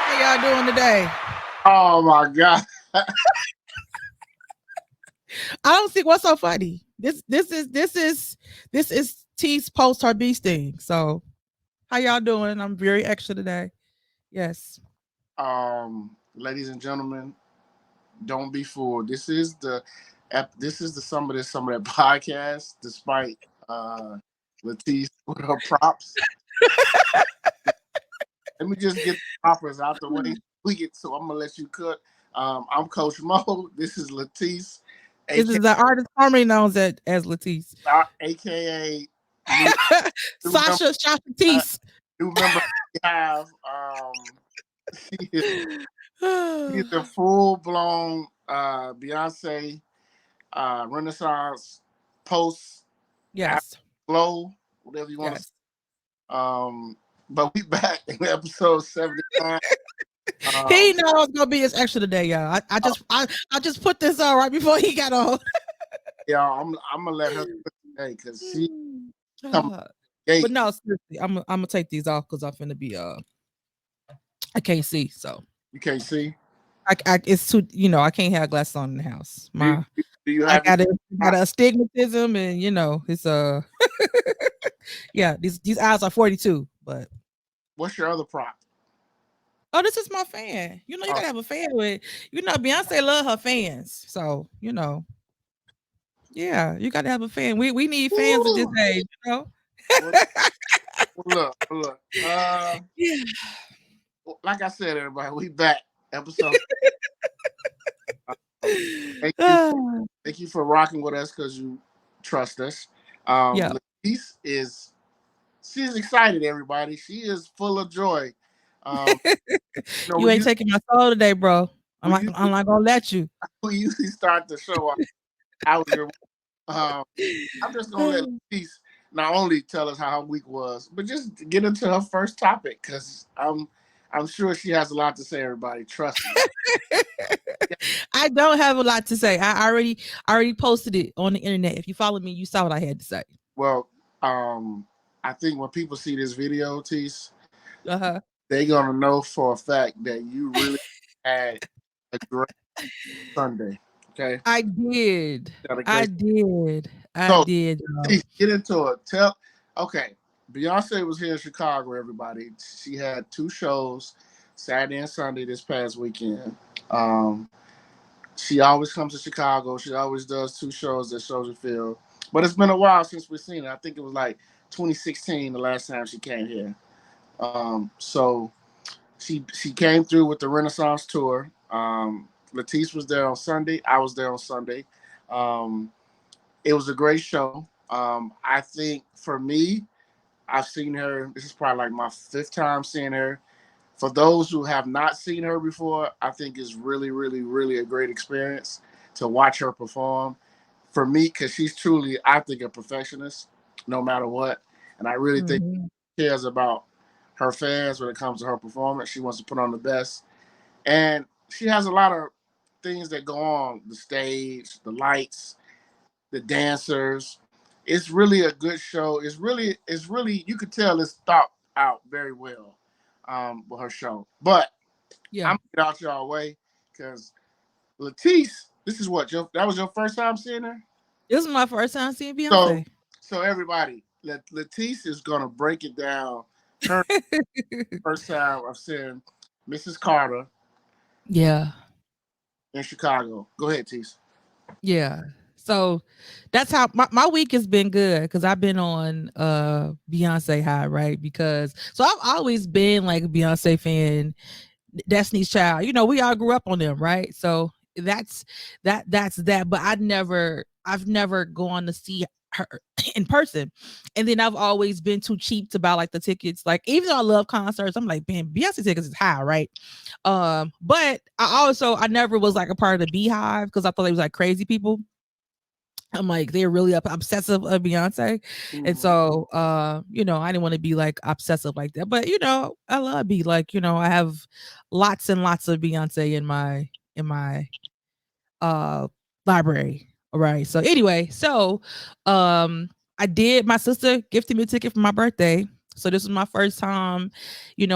How y'all doing today? Oh my God. I don't see what's so funny. This is T's post her beast thing. So how y'all doing? I'm very extra today. Yes. Ladies and gentlemen, don't be fooled. This is the some of that podcast, despite Latisse with her props. Let me just get the proppers out the way. So I'm gonna let you cook. I'm Coach Mo. This is Latisse, This is the artist formerly known as Latisse. aka new, new member, Sasha Teese. new member we have. She is She's a full blown Beyonce Renaissance post Yes. glow, whatever you want to Yes. say. But we back in episode 79. He knows it's gonna be his extra today, y'all. I just put this on right before he got on. Yeah, I'm gonna let her cook today because she come But no, seriously, I'm gonna take these off because I'm finna be I can't see, so You can't see. it's too I can't have glasses on in the house. Do you I have got a astigmatism, and it's yeah, these eyes are 42, but what's your other prop? oh, this is my fan. You gotta have a fan with Beyonce love her fans. So, yeah, you gotta have a fan. We need fans at this age, Look. Yeah. Like I said, everybody, we back. Episode. Thank you. Ah, Thank you for rocking with us because you trust us. yeah. Latisse she's excited, everybody. She is full of joy. Um, You ain't taking my soul today, bro. I'm not gonna let you. we usually start the show off. How was your I'm just gonna let Latisse not only tell us how her week was, but just get into her first topic because I'm sure she has a lot to say. Everybody, trust me. I don't have a lot to say. I already posted it on the internet. If you follow me, you saw what I had to say. Well, I think when people see this video, Tise, Uh-huh. they're gonna know for a fact that you really had a great Sunday. Okay, I did. got a I great. did. I So, did. Tise, get into it. Okay, Beyonce was here in Chicago. Everybody, she had two shows, Saturday and Sunday this past weekend. Um, she always comes to Chicago. She always does two shows at Soldier Field. But it's been a while since we've seen her. I think it was like 2016 the last time she came here. So she came through with the Renaissance tour. Latisse was there on Sunday. I was there on Sunday. Um, it was a great show. I think for me, I've seen her. This is probably like my fifth time seeing her. For those who have not seen her before, I think it's really, really, really a great experience to watch her perform. For me, because she's truly, I think, a perfectionist, no matter what. And I really think Mhm. she cares about her fans when it comes to her performance. She wants to put on the best. And she has a lot of things that go on the stage, the lights, the dancers. It's really a good show. It's really you could tell it's thought out very well with her show. But Yeah. I'm gonna get out y'all way because Latisse, this is that was your first time seeing her? This is my first time seeing So Beyonce. so everybody, Latisse is gonna break it down. Her first time of seeing Mrs. Carter Yeah. in Chicago. Go ahead, Tise. Yeah. So that's how my week has been good because I've been on Beyonce high, right? Because so I've always been like a Beyonce fan, Destiny's Child. We all grew up on them, right? So that's that. But I've never gone to see her in person. And then I've always been too cheap to buy like the tickets. Like even though I love concerts, I'm like, man, Beyonce tickets is high, right? But I never was like a part of the beehive because I thought they was like crazy people. I'm like, they're really obsessive of Beyonce. And Mm-hmm. so I didn't want to be like obsessive like that. But I love B. Like, I have lots and lots of Beyonce in my uh library. All right. So anyway, my sister gifted me a ticket for my birthday. So this was my first time,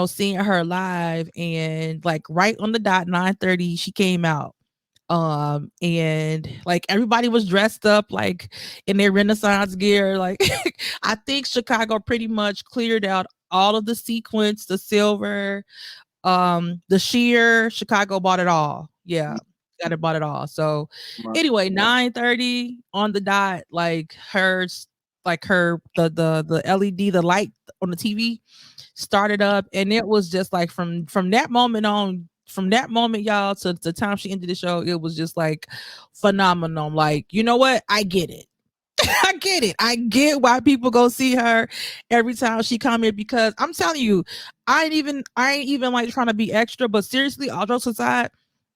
seeing her live, and like right on the dot 9:30 she came out. And like everybody was dressed up like in their Renaissance gear. Like I think Chicago pretty much cleared out all of the sequins, the silver, the sheer. Chicago bought it all. Yeah, got it, bought it all. So anyway, 9:30 on the dot, like her the LED, the light on the TV started up, and it was just like from that moment on, from that moment, y'all, to the time she ended the show, it was just like phenomenal. Like, you know what? I get it. I get it. I get why people go see her every time she come here, because I'm telling you, I ain't even like trying to be extra, but seriously, all jokes aside,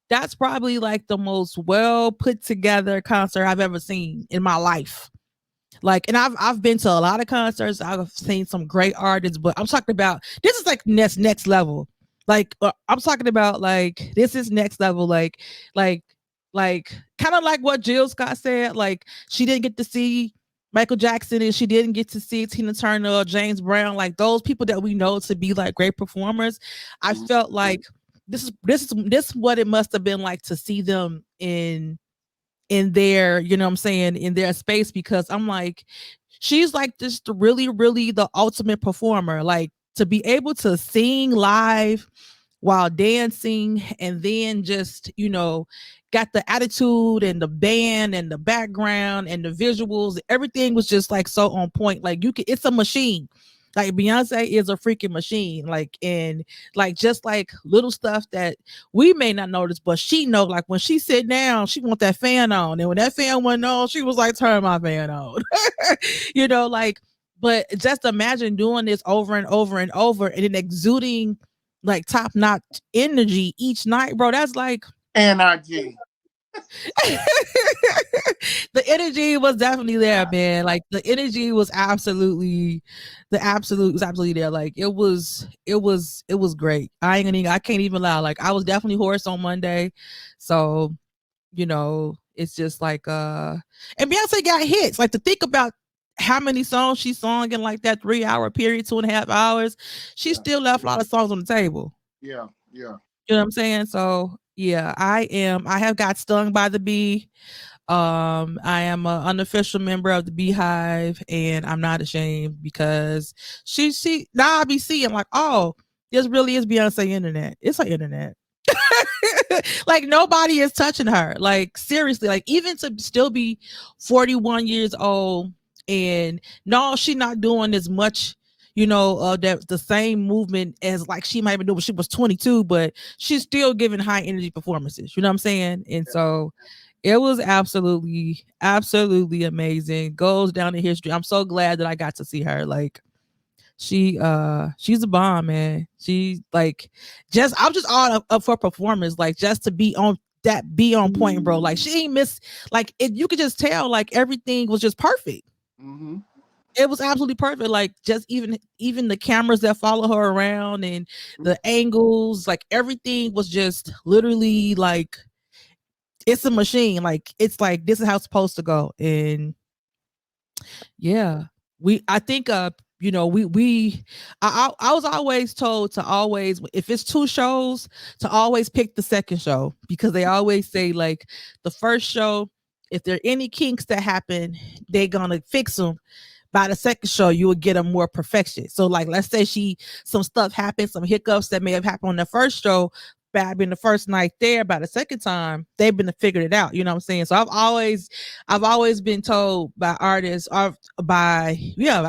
that's probably like the most well put together concert I've ever seen in my life. Like, and I've been to a lot of concerts. I've seen some great artists, but I'm talking about this is like next level. Like, I'm talking about like this is next level. Like, like kind of like what Jill Scott said. Like, she didn't get to see Michael Jackson, and she didn't get to see Tina Turner or James Brown. Like those people that we know to be like great performers. I felt like this is what it must have been like to see them in their, I'm saying, in their space, because I'm like, she's like just really, really the ultimate performer. Like to be able to sing live while dancing, and then just, got the attitude and the band and the background and the visuals, everything was just like so on point. Like it's a machine. Like Beyonce is a freaking machine. Like, and like just like little stuff that we may not notice, but she know. Like when she sit down, she want that fan on, and when that fan went on, she was like, "Turn my fan on." Like, but just imagine doing this over and over and over, and then exuding like top notch energy each night, bro. That's like NRG. the energy was definitely there, man. Like the energy was absolutely, was absolutely there. Like it was great. I can't even lie. Like I was definitely hoarse on Monday, so it's just like and Beyonce got hits. Like to think about how many songs she sung in like that 3 hour period, 2.5 hours, she still left a lot of songs on the table. Yeah, yeah. You know what I'm saying? So yeah, I have got stung by the bee. I am an unofficial member of the Beehive, and I'm not ashamed, because she now I be seeing like, oh, this really is Beyonce internet. It's her internet. Like nobody is touching her. Like seriously, like even to still be 41 years old, and no, she not doing as much, that the same movement as like she might have been doing when she was 22, but she's still giving high energy performances. You know what I'm saying? And so it was absolutely, absolutely amazing. Goes down in history. I'm so glad that I got to see her. Like she's a bomb, man. She like just I'm just all up for performance, like just to be on point, bro. Like she ain't miss, like it, you could just tell like everything was just perfect. Mm-hmm. It was absolutely perfect. Like just even the cameras that follow her around, and the angles, like everything was just literally like it's a machine. Like it's like this is how it's supposed to go. And yeah, I think I was always told to always, if it's two shows, to always pick the second show, because they always say like the first show, if there are any kinks that happen, they're gonna fix them. By the second show, you will get a more perfection. So like let's say some stuff happened, some hiccups that may have happened on the first show, bad in the first night there, by the second time they've been to figure it out. You know what I'm saying? So I've always been told by artists, or by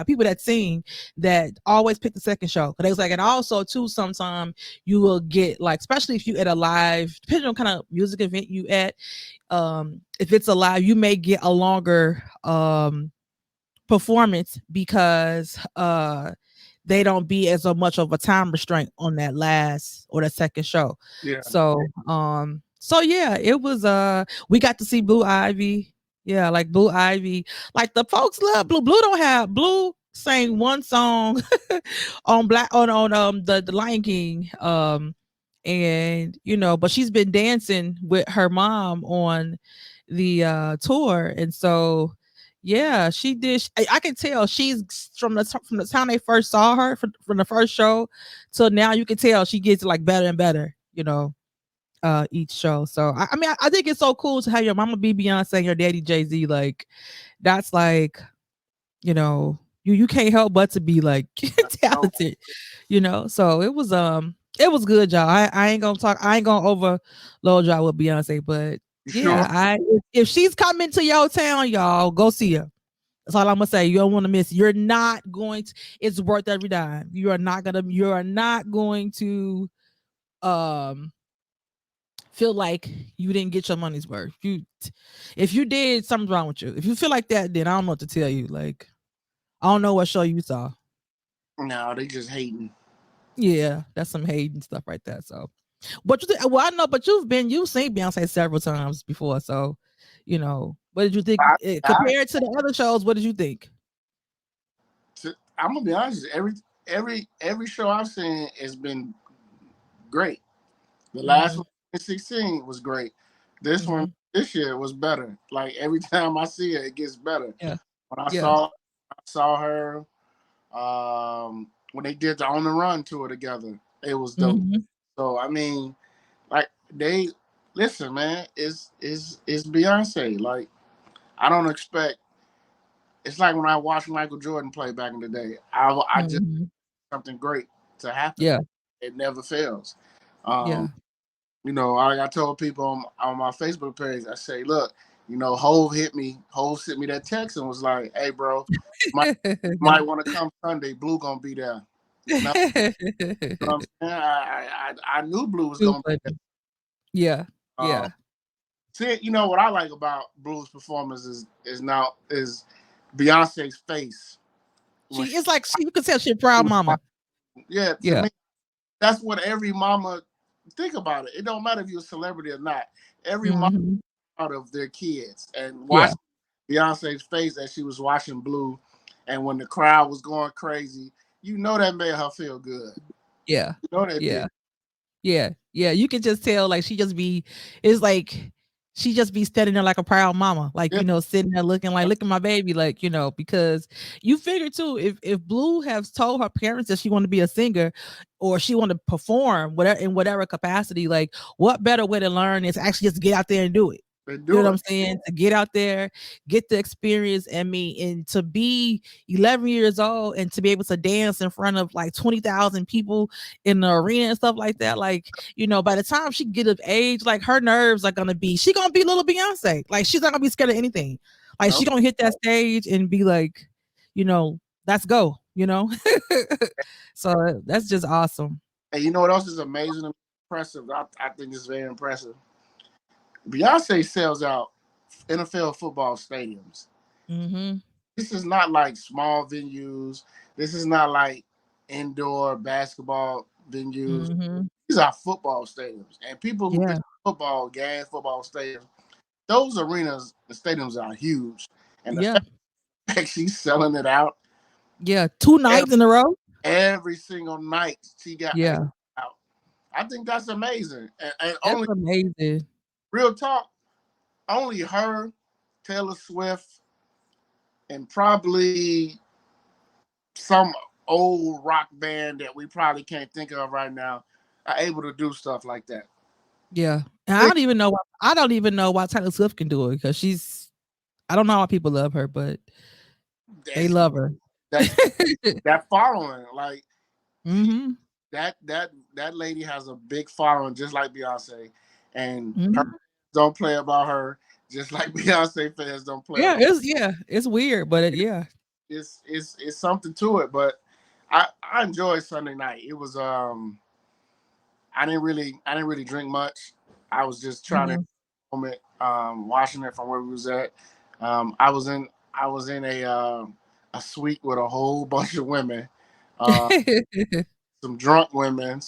people that sing, that always pick the second show. But they was like, and also too, sometimes you will get like, especially if you at a live, depending on kind of music event you at, if it's a live, you may get a longer performance, because they don't be as much of a time restraint on that last or the second show. Yeah. So yeah, it was we got to see Blue Ivy. Yeah, like Blue Ivy. Like the folks love Blue. Blue sang one song on Black on the Lion King. And but she's been dancing with her mom on the tour. And so Yeah, she did. I can tell she's from the time they first saw her from the first show till now. You can tell she gets like better and better. Each show. So I mean, I think it's so cool to have your mama be Beyonce and your daddy Jay-Z. Like that's like you can't help but to be like No, talented. So it was good, y'all. I ain't gonna talk. I ain't gonna overload y'all with Beyonce, but you yeah, sure? if she's coming to your town, y'all go see her. That's all I'm gonna say. You don't want to miss. You're not going to. It's worth every dime. You are not gonna. You are not going to um feel like you didn't get your money's worth. If you did, something's wrong with you. If you feel like that, then I don't know what to tell you. Like I don't know what show you saw. No, they just hating. Yeah, that's some hate and stuff right there. So, but you think? Well, I know, but you've seen Beyonce several times before. So, what did you think I, I, compared to the other shows? What did you think? I'm gonna be honest. Every show I've seen has been great. The last Mm-hmm. one, 2016, was great. This one, Mm-hmm. this year was better. Like every time I see it, it gets better. Yeah. When I Yeah. saw her, when they did the On the Run tour together, it was dope. Mm-hmm. So I mean, like they listen, man. It's Beyonce. Like I don't expect. It's like when I watched Michael Jordan play back in the day. I just Mm-hmm. something great to happen. Yeah. It never fails. Um, Yeah. I told people on my Facebook page, I say, look, Hove sent me that text and was like, hey, bro, might want to come Sunday. Blue gonna be there. Now, you know what I'm saying? I knew Blue was Too gonna be funny. Yeah. there. Yeah. See, what I like about Blue's performance is Beyonce's face when She is like you can tell she a proud mama. yeah, to Yeah. me, that's what every mama think about it. It don't matter if you're a celebrity or not. Every mom Hmm. out of their kids and Yeah. watch Beyonce's face as she was watching Blue, and when the crowd was going crazy, that made her feel good. Yeah. You know that Yeah. did. Yeah. Yeah. You can just tell like it's like she just be standing there like a proud mama, like, Yeah, sitting there looking like, look at my baby, like, because you figure too, if Blue has told her parents that she want to be a singer or she want to perform whatever in whatever capacity, like what better way to learn is actually just get out there and do it. they You know do what it. I'm saying? To get out there, get the experience, and to be 11 years old and to be able to dance in front of like 20,000 people in the arena and stuff like that. Like, by the time she get of age, like her nerves are she gonna be little Beyonce. Like she's not gonna be scared of anything. Like she Nope. gonna hit that stage and be like, you know, let's go. So that's just awesome. And you know what else is amazing and impressive? I think it's very impressive. Beyonce sells out NFL football stadiums. Mm-hmm. This is not like small venues. This is not like indoor basketball venues. Mm-hmm. These are football stadiums. And people who Yeah. think football, gas football stadiums, those arenas, the stadiums are huge. And the Yeah. fact that she's selling it out Yeah. Two every, nights in a row. every single night, she got it Yeah. out. I think that's amazing. And That's only amazing. real talk, only her, Taylor Swift, and probably some old rock band that we probably can't think of right now are able to do stuff like that. Yeah. And I don't even know why Taylor Swift can do it because I don't know why people love her, but they That's love her. that that following, like she, Mm-hmm. that lady has a big following, just like Beyonce, and her Mm-hmm. don't play about her, just like Beyonce fans don't play about. It's weird, but yeah. It's something to it, but I enjoyed Sunday night. It was I didn't really drink much. I was just trying to Mm-hmm. moment watching it from where we was at. I was in a suite with a whole bunch of women, uh, some drunk women,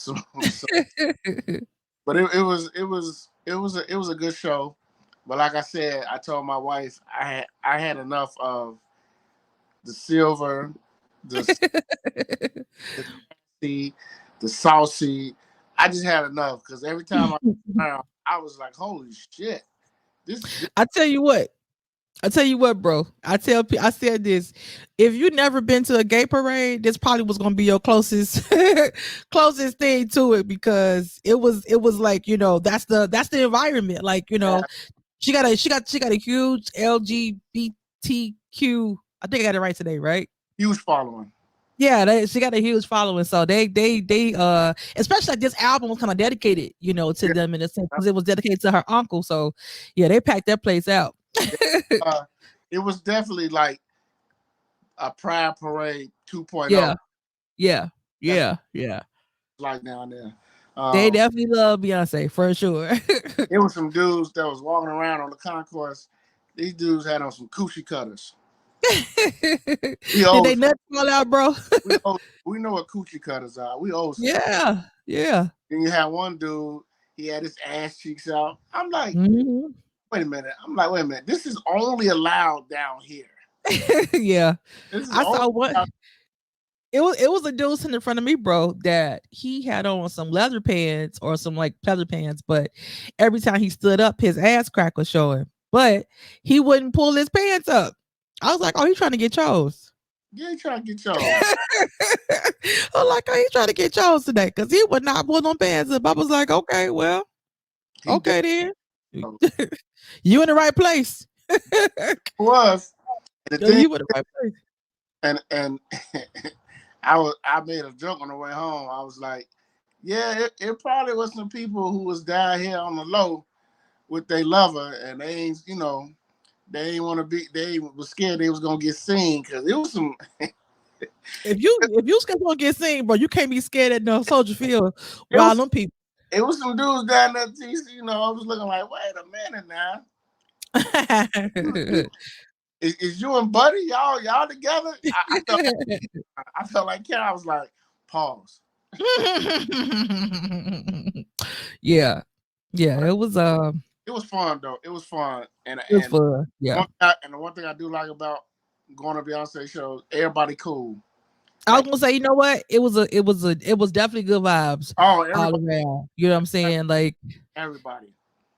but it was a good show. But like I said, I told my wife I had enough of the silver, the the sassy, the saucy. I just had enough because every time I was like, holy shit, this I tell you what, I tell you what, bro. I said this. If you never been to a gay parade, this probably was gonna be your closest closest thing to it because it was like, that's the environment. Like, Yeah, she got a huge LGBTQ. I think I got it right today, right? huge following. Yeah, she got a huge following. So they especially like this album was kind of dedicated, to Yeah, them in a sense because it was dedicated to her uncle. So yeah, they packed that place out. yeah. It was definitely like a Pride Parade 2.0. Yeah, yeah, That's yeah, yeah. like down there. They Um, definitely love Beyonce for sure. it was some dudes that was walking around on the concourse. These dudes had on some coochie cutters. We Did they old, nuts fall out, bro? we know what coochie cutters are. We old school. Yeah, yeah. And you had one dude, he had his ass cheeks out. I'm like, Mhm. wait a minute. I'm like, wait a minute. This is only allowed down here. Yeah, This is I only saw one. allowed. It was a dude sitting in front of me, bro, that he had on some leather pants or some like pleather pants, but every time he stood up, his ass crack was showing. But he wouldn't pull his pants up. I was like, oh, he's trying to get chose. You ain't trying to get y'all. I'm like, oh, he's trying to get chose today because he would not pull no pants up. I was like, okay, well, He okay definitely then. was. You in the right place. Was. And the Yo, thing, you in the right place. and I made a joke on the way home. I was like, yeah, it probably was some people who was down here on the low with their lover, and they ain't, they ain't want to be. They was scared they was gonna get seen because it was some. If you scared gonna get seen, bro, you can't be scared at no soldier field It while was them people. it was some dudes down there. Tise, I was looking like, wait a minute now. You, is you and Buddy y'all together? I felt like Ken. I was like, pause. Yeah, yeah, But it was fun though. It was fun, and it was fun. Yeah, the one thing I do like about going to Beyonce shows, everybody cool. I was Like, gonna say, you know what? It was definitely good vibes oh, all everybody, around. You know what I'm saying? Like, everybody.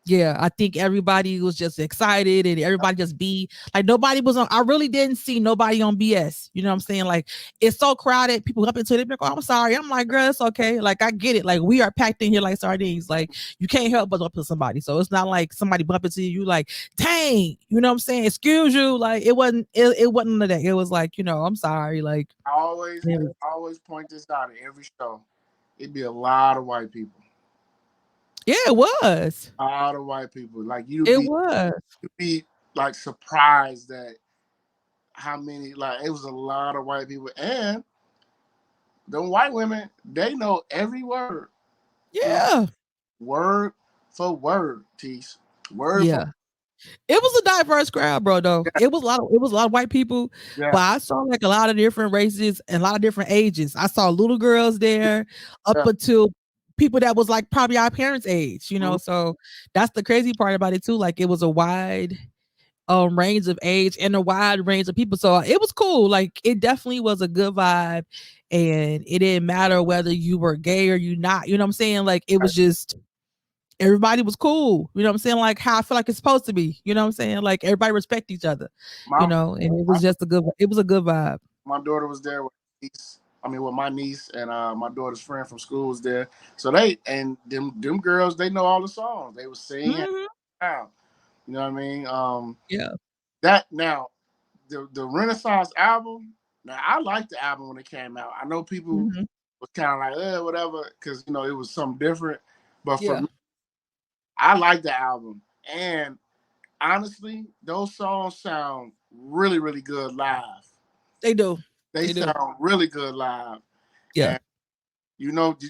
yeah, I think everybody was just excited and everybody just be like nobody was on. I really didn't see nobody on BS. You know what I'm saying? Like it's so crowded, people up into it, like, oh, I'm sorry. I'm like, girl, it's okay. Like I get it. Like we are packed in here like sardines. Like you can't help but bump into somebody. So it's not like somebody bump into you like, dang, you know what I'm saying? Excuse you. Like it wasn't none of that. It was like, I'm sorry. Like it was, I always point this out at every show. It'd be a lot of white people. yeah, it was. A lot of white people. Like you'd It be was. you'd be like surprised that how many, like it was a lot of white people. And the white women, they know every word. You know, Yeah. word for word, Tease. Word for Yeah. It was a diverse crowd, bro. Though yeah, it was a lot of white people, but yeah, I saw like a lot of different races and a lot of different ages. I saw little girls there, up yeah. until people that was like probably our parents' age. Mhm. So that's the crazy part about it too. Like it was a wide range of age and a wide range of people. So it was cool. Like it definitely was a good vibe, and it didn't matter whether you were gay or you not. You know what I'm saying? Like it was just everybody was cool. You know what I'm saying? Like how I feel like it's supposed to be. You know what I'm saying? Like everybody respect each other. My, And it my was just it was a good vibe. my daughter was there with niece. I mean, with my niece and my daughter's friend from school was there. So they and them girls, they know all the songs. They were singing. Mhm. Wow. You know what I mean? Yeah. That now the Renaissance album. Now I liked the album when it came out. I know people Mhm. was kind of like, whatever, because it was something different. But for Yeah. me, I like the album, and honestly, those songs sound really, really good live. They do. They They do. sound really good live. Yeah.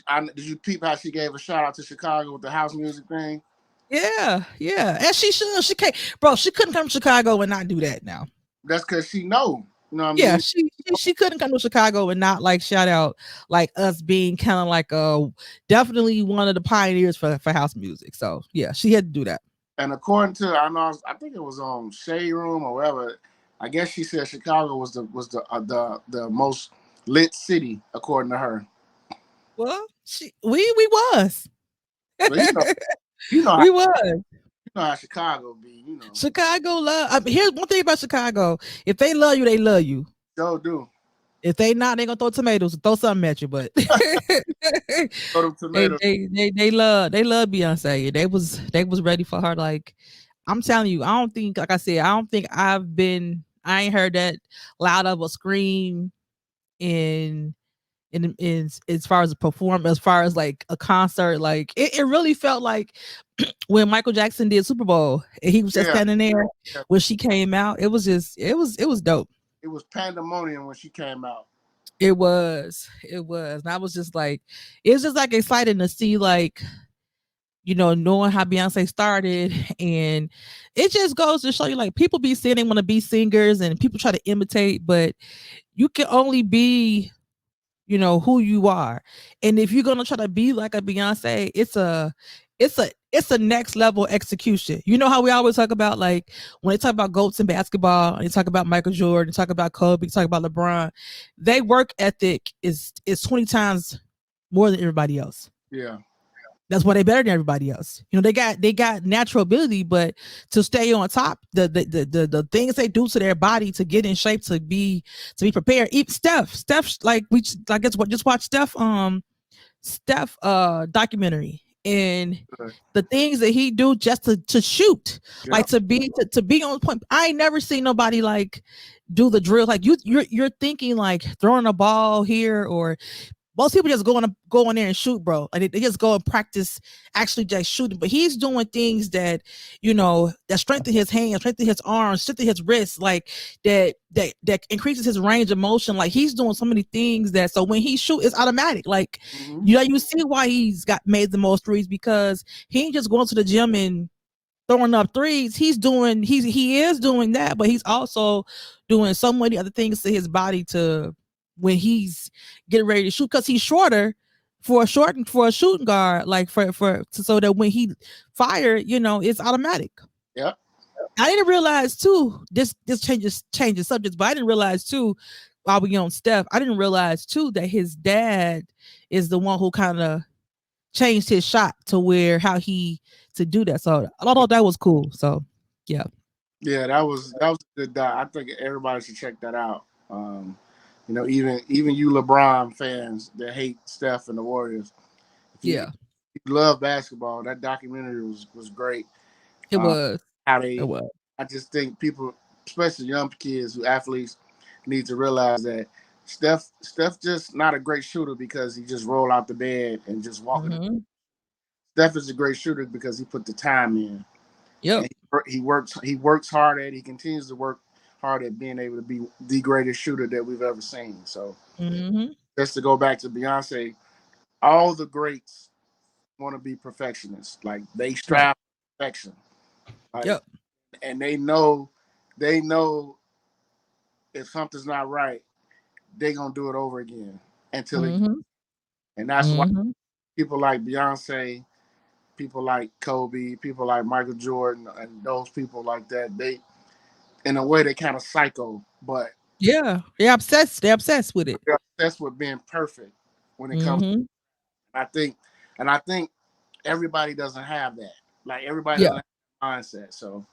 And did you peep how she gave a shout out to Chicago with the house music thing? Yeah. Yeah. And she should. She can't, bro. She couldn't come to Chicago and not do that now. That's because she know. You know what I Yeah, mean? she couldn't come to Chicago and not like shout out like us being kind of like definitely one of the pioneers for house music. So yeah, she had to do that. And according to I think it was on Shade Room or whatever. I guess she said Chicago was the most lit city according to her. Well, we was But you know how we was. know how Chicago be, Chicago love. Here's one thing about Chicago: if they love you, they love you. Joe do. If they not, they gonna throw tomatoes, throw something at you. But Throw them tomatoes. they love Beyonce. They was ready for her. Like I'm telling you, I don't think, like I said, I don't think I ain't heard that loud of a scream in as far as a perform, as far as like a concert. Like it really felt like when Michael Jackson did Super Bowl and he was just Yeah, standing there yeah. when she came out. It was just it was dope. It was pandemonium when she came out. It was. And I was just like, it's just like exciting to see, like, knowing how Beyonce started. And it just goes to show you, like, people be saying they want to be singers and people try to imitate, but you can only be, who you are. And if you're gonna try to be like a Beyonce, it's a next level execution. You know how we always talk about, like, when they talk about goats in basketball, and they talk about Michael Jordan, talk about Kobe, talk about LeBron, they work ethic is 20 times more than everybody else. Yeah, That's why they better than everybody else. They got natural ability, but to stay on top, the things they do to their body to get in shape, to be prepared. Even Steph, like I guess what just watch Steph documentary, and good. the things that he do just to shoot, like Yep. to be on point. I ain't never seen nobody like do the drill like you're thinking like throwing a ball here, or most people just go in there and shoot, bro. Like they just go and practice actually just shooting. But he's doing things that strengthen his hands, strengthen his arms, strengthen his wrists, like that increases his range of motion. Like he's doing so many things that so when he shoot, it's automatic. Like Hmm. you see why he's got made the most threes, because he ain't just going to the gym and throwing up threes. He is doing that, but he's also doing so many other things to his body to when he's getting ready to shoot, because he's shorter for a shooting guard, like so that when he fired, it's automatic. Yep. I didn't realize too. This changes subjects, but I didn't realize too. While we on Steph, I didn't realize too that his dad is the one who kind of changed his shot to where how he to do that. So I thought that was cool. So yeah, Yeah, that was a good doc. I think everybody should check that out. Even you LeBron fans that hate Steph and the Warriors, if yeah, you love basketball, that documentary was great. it Uh, was. how It they, was. I just think people, especially young kids who athletes, need to realize that Steph just not a great shooter because he just roll out the bed and just walk in. Mm-hmm. Steph is a great shooter because he put the time in, Yep. and he works hard at it. He continues to work hard at being able to be the greatest shooter that we've ever seen. So Mm-hmm. just to go back to Beyonce, all the greats want to be perfectionists. Like they Right. strive for perfection. Like, Yep. and they know if something's not right, they gonna do it over again until it. Mm-hmm. And that's why Mm-hmm. people like Beyonce, people like Kobe, people like Michael Jordan, and those people like that, they in a way they kind of psycho, but Yeah. They're obsessed. They're obsessed with it. they're obsessed with being perfect when it comes. Mm-hmm. I think, and I think everybody doesn't have that. Like everybody Yeah. doesn't have that mindset. So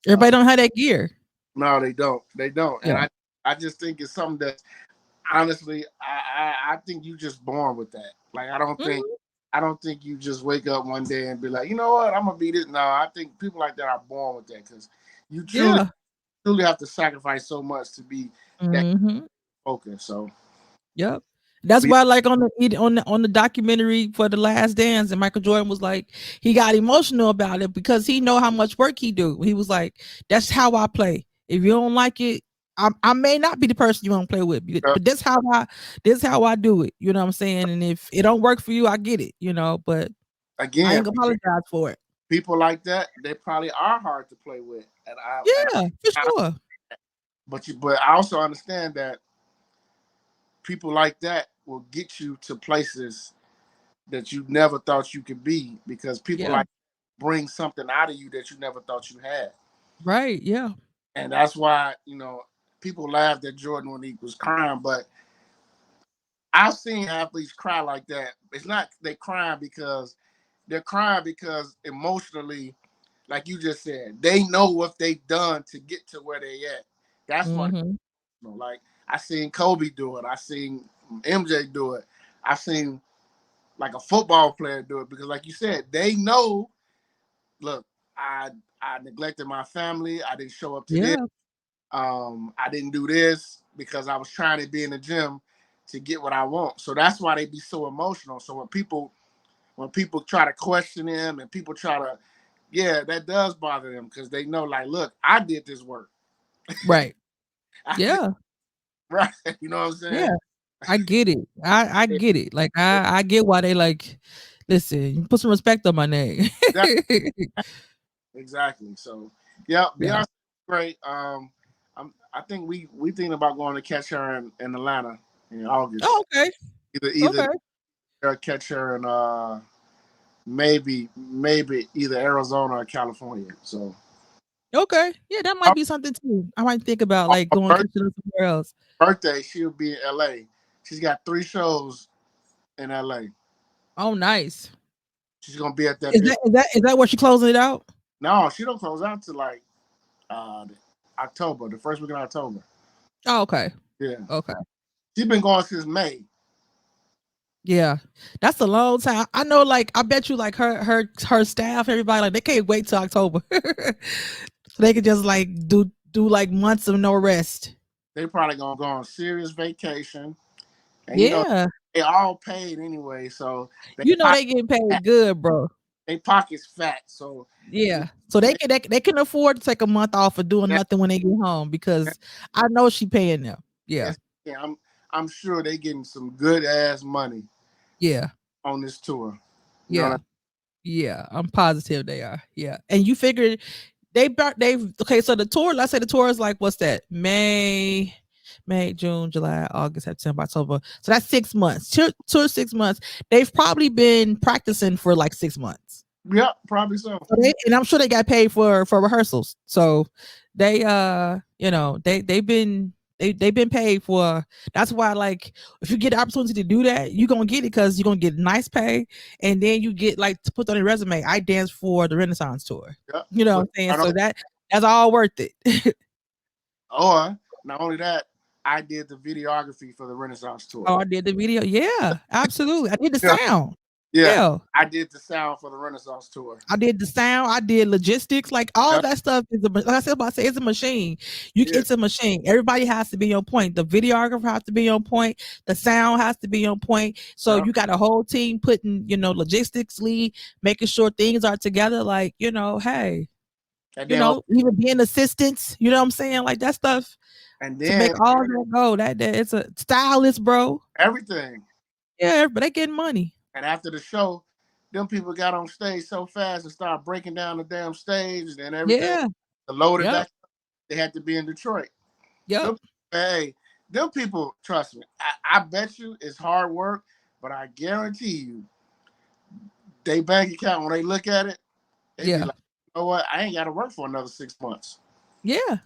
uh, Everybody don't have that gear. no, they don't. They don't. And Yeah. I just think it's something that honestly, I think you just born with that. Like Mm-hmm. I don't think you just wake up one day and be like, you know what, I'm gonna be this. No, I think people like that are born with that because you truly Yeah. truly have to sacrifice so much to be that Mm-hmm. focused. So Yep. That's we why, like on the documentary for The Last Dance, and Michael Jordan was like, he got emotional about it because he know how much work he do. He was like, "That's how I play. If you don't like it, I may not be the person you want to play with, but this how I do it. You know what I'm saying? And if it don't work for you, I get it. But I again, ain't gonna apologize for it. people like that, they probably are hard to play with, Yeah, for I sure. but I also understand that people like that will get you to places that you never thought you could be because people Yeah. like bring something out of you that you never thought you had. Right. Yeah. And that's why, people laughed at Jordan when he was crying, but I've seen athletes cry like that. It's not they crying because they're crying because emotionally, like you just said, they know what they've done to get to where they at. That's why, Mm-hmm. like I seen Kobe do it. I seen MJ do it. I seen like a football player do it because, like you said, they know. Look, I I neglected my family. I didn't show up to this. Yeah. I didn't do this because I was trying to be in the gym to get what I want. So that's why they be so emotional. So when people try to question them and people try to, yeah, that does bother them because they know, like, look, I did this work. Right. I did Yeah. right. You know what I'm Yeah. saying? I get it. I get it. Like I get why they like. Listen, put some respect on my name. Exactly. Exactly. So, yeah, Yeah. Beyonce great. I think we thinking about going to catch her in Atlanta in August. Oh, okay. Either Okay. catch her in maybe either Arizona or California. So Okay. Yeah, that might her, be something too. I might think about her like going catching up somewhere else. birthday, she'll be in LA. She's got 3 shows in LA. Oh, nice. She's gonna be at that Is big. that where she closing it out? No, she don't close out to like uh October, the first week in October. Oh, okay. Yeah, Okay. she's been going since May. Yeah. That's a long time. I know like I bet you like her staff, everybody like they can't wait till October. So they could just like do like months of no rest. They probably gonna go on serious vacation, and Yeah. they all paid anyway, so they You know pocket they getting fat. paid good, bro. They pockets fat. So you Yeah. So they they, can they can afford to take a month off of doing that, nothing when they get home that, because I know she paying them. Yeah. yes, yeah, I'm sure they getting some good ass money Yeah. on this tour. You know what Yeah. Yeah. I'm positive they are. Yeah. And you figured they've okay, so the tour, let's say the tour is like what's that? May, June, July, August, September, October. So that's 6 months. Two 6 months. They've probably been practicing for like 6 months. Yeah, probably so. So and I'm sure they got paid for rehearsals. So they they've been paid for. That's why like if you get the opportunity to do that, you're gonna get it because you're gonna get nice pay, and then you get like to put on your resume. I danced for the Renaissance tour. Yeah, You know what but I'm saying? I So don't. that's all worth it. Or not only that, I did the videography for the Renaissance tour. Oh, I did the video. Yeah, absolutely. I did the Yeah, sound. yeah. Yeah. I did the sound for the Renaissance tour. I did the sound, I did logistics, like all Yeah, that stuff is like I said about to say it's a machine. yeah, It's a machine. Everybody has to be on point. The videographer has to be on point. The sound has to be on point. So yeah. you got a whole team putting, logistically making sure things are together. Like, hey, And then even being assistants, you know what I'm saying? Like that stuff and to make then all that go. That it's a stylist, bro. everything. Yeah, but they getting money. And after the show, them people got on stage so fast and started breaking down the damn stage and everything. Yeah. To load it Yep. back, they had to be in Detroit. Yep. Them, hey, them people, trust me. I bet you it's hard work, but I guarantee you, they bank account when they look at it, they be Yeah. like, you know what? I ain't got to work for another 6 months. Yeah.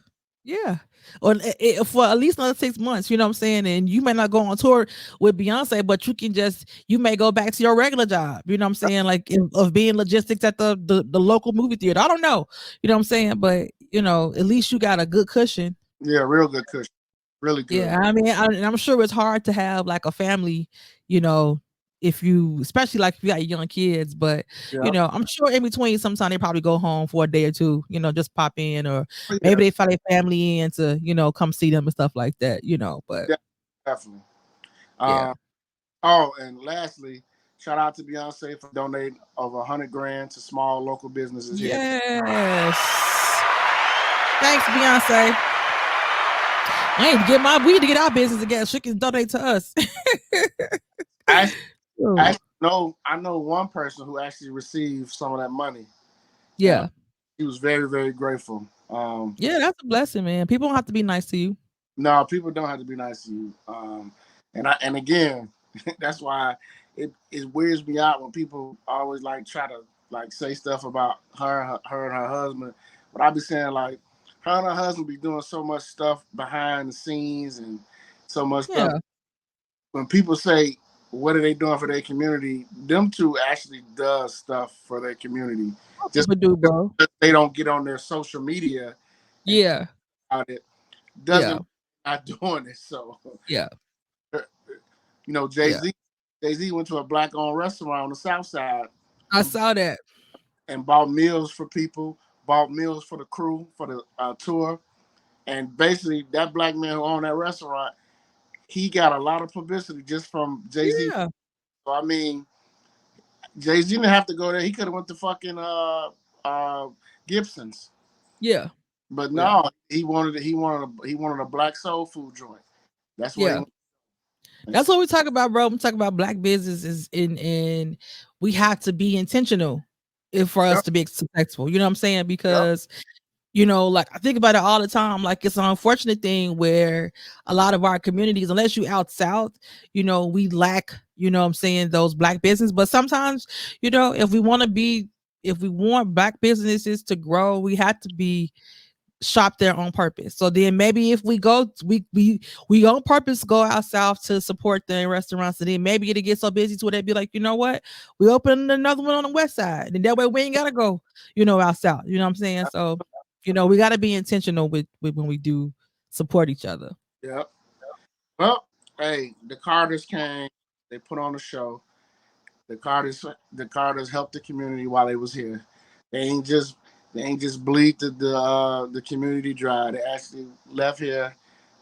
Yeah. Or for at least another 6 months, you know what I'm saying? And you may not go on tour with Beyonce, but you may go back to your regular job, you know what I'm saying? Like of being logistics at the local movie theater. I don't know. You know what I'm saying? But, at least you got a good cushion. Yeah, real good cushion. Really good. Yeah. I mean, I'm sure it's hard to have like a family, you know, if you, especially like if you got young kids, but Yeah. I'm sure in between sometimes they probably go home for a day or two, just pop in, or Oh, yeah. maybe they fly their family in to, come see them and stuff like that, but Yeah, definitely. yeah. Oh, and lastly, shout out to Beyonce for donating over 100 grand to small local businesses here. Yes. Thanks, Beyonce. We need to get our business together. She can donate to us. I, I know one person who actually received some of that money, and Yeah. he was very, very grateful. Yeah, that's a blessing, man. People don't have to be nice to you. No, people don't have to be nice to you. And again, that's why it weirds me out when people always like try to like say stuff about her and her husband. But I be saying like her and her husband be doing so much stuff behind the scenes and so much stuff. Yeah. When people say, what are they doing for their community? Them two actually does stuff for their community. All Just people do, bro. because they don't get on their social media and talk Yeah, about it doesn't yeah, mean they're not doing it. So, yeah, Jay yeah. Z, went to a black-owned restaurant on the South Side I and saw that. bought meals for people, bought meals for the crew for the tour, and basically that black man who owned that restaurant, he got a lot of publicity just from Jay Z. Yeah, So I mean, Jay Z didn't have to go there. He could have went to fucking uh Gibson's, yeah, but yeah, no, he wanted a black soul food joint. That's where he yeah. went. That's what we talk about, bro. We talk about black businesses and we have to be intentional if for us Yep, to be successful. You know what I'm saying? yep, Because like I think about it all the time. Like it's an unfortunate thing where a lot of our communities, unless you out south, we lack, what I'm saying, those black business. But sometimes, if we want to be, if we want black businesses to grow, we have to be shop there on purpose. So then maybe if we go, we on purpose go out south to support the restaurants, and then maybe it'll get so busy to where they'd be like, you know what, we open another one on the west side, and that way we ain't gotta go, out south. You know what I'm saying? So, we gotta be intentional with when we do support each other. yep. Well, hey, the Carters came. They put on a show. The Carters helped the community while they was here. They ain't just bleed the community dry. They actually left here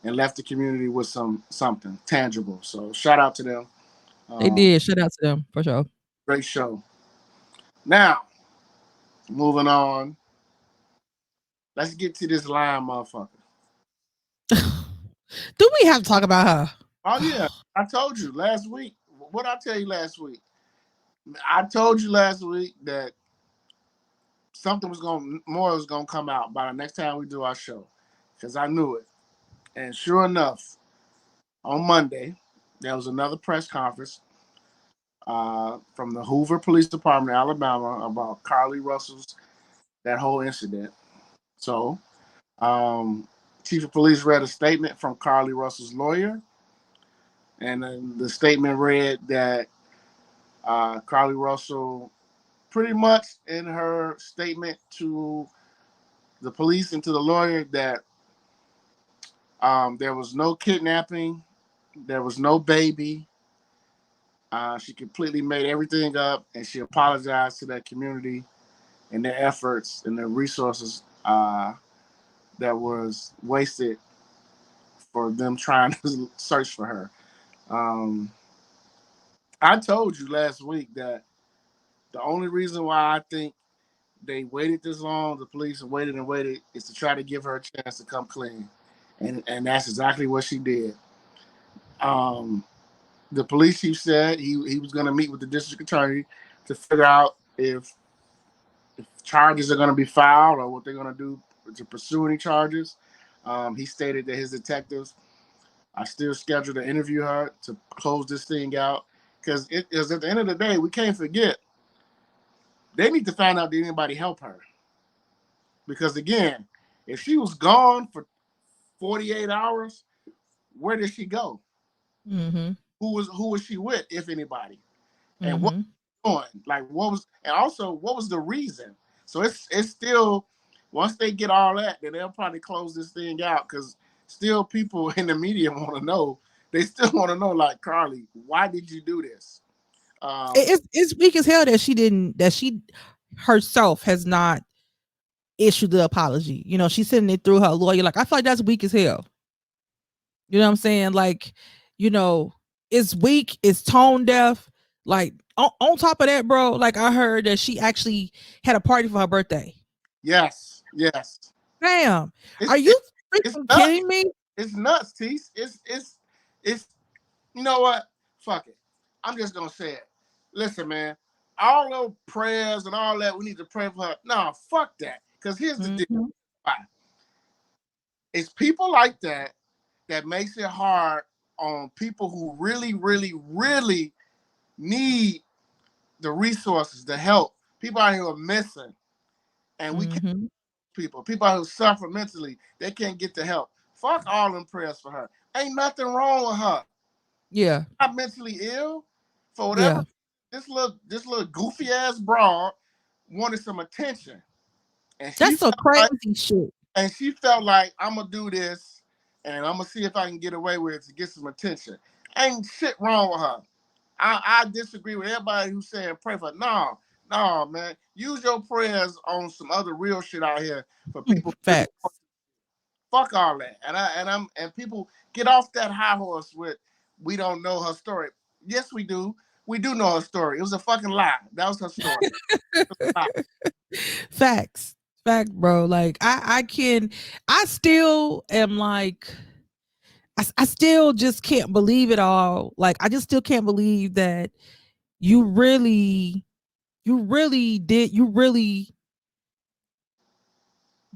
and left the community with something tangible. So shout out to them. They Um, did. Shout out to them for sure. Great show. Now moving on. Let's get to this line, motherfucker. Do we have to talk about Oh her? yeah, I told you last week. What I tell you last week? I told you last week that something more was gonna come out by the next time we do our show, because I knew it. And sure enough, on Monday, there was another press conference from the Hoover Police Department, Alabama, about Carlee Russell's that whole incident. So, Chief of Police read a statement from Carlee Russell's lawyer, and then the statement read that Carlee Russell, pretty much in her statement to the police and to the lawyer, that there was no kidnapping, there was no baby. She completely made everything up, and she apologized to that community and their efforts and their resources that was wasted for them trying to search for her. Um, I told you last week that the only reason why I think they waited this long, the police waited and waited, is to try to give her a chance to come clean, and that's exactly what she did. Um, the police chief said he was going to meet with the district attorney to figure out if charges are going to be filed or what they're going to do to pursue any charges. He stated that his detectives are still scheduled to interview her to close this thing out, because it is, at the end of the day, we can't forget, they need to find out, did anybody help her? Because again, if she was gone for 48 hours, where did she go? Mm-hmm. Who was she with, if anybody? And what Mm-hmm. was going? Like, what was, and also what was the reason? So it's still, once they get all that, then they'll probably close this thing out, because still people in the media want to know. They still want to know, like, Carlee, why did you do this? Um, It's weak as hell that she herself has not issued the apology. She's sending it through her lawyer. Like, I feel like that's weak as hell. You know what I'm saying? Like, you know, it's weak, it's tone deaf. Like, on top of that, bro, like I heard that she actually had a party for her birthday. yes, yes. Damn. Are It's you it, it's freaking nuts. kidding me? It's nuts, Tise. It's you know what? Fuck it. I'm just gonna say it. Listen, man. All those prayers and all that, we need to pray for her. No, fuck that. Because here's the deal. Mhm. Why? It's people like that that makes it hard on people who really, really, really need the resources, the help. People out here are missing, and we can't. Mhm. People out who suffer mentally, they can't get the help. Fuck all them prayers for her. Ain't nothing wrong with her. Yeah. Not mentally ill. For whatever, Yeah. this little goofy ass broad wanted some attention, and That's so crazy shit. she felt like I'm gonna do this, and I'm gonna see if I can get away with it to get some attention. Ain't shit wrong with her. I disagree with everybody who's saying pray for. No, no, man. Use your prayers on some other real shit out here for people who really Facts. fuck all that. And people get off that high horse with we don't know her story. Yes, we do. We do know her story. It was a fucking lie. That was her story. Lie. Facts. Fact, bro. Like I still am like I still just can't believe it all. Like I just still can't believe that you really you really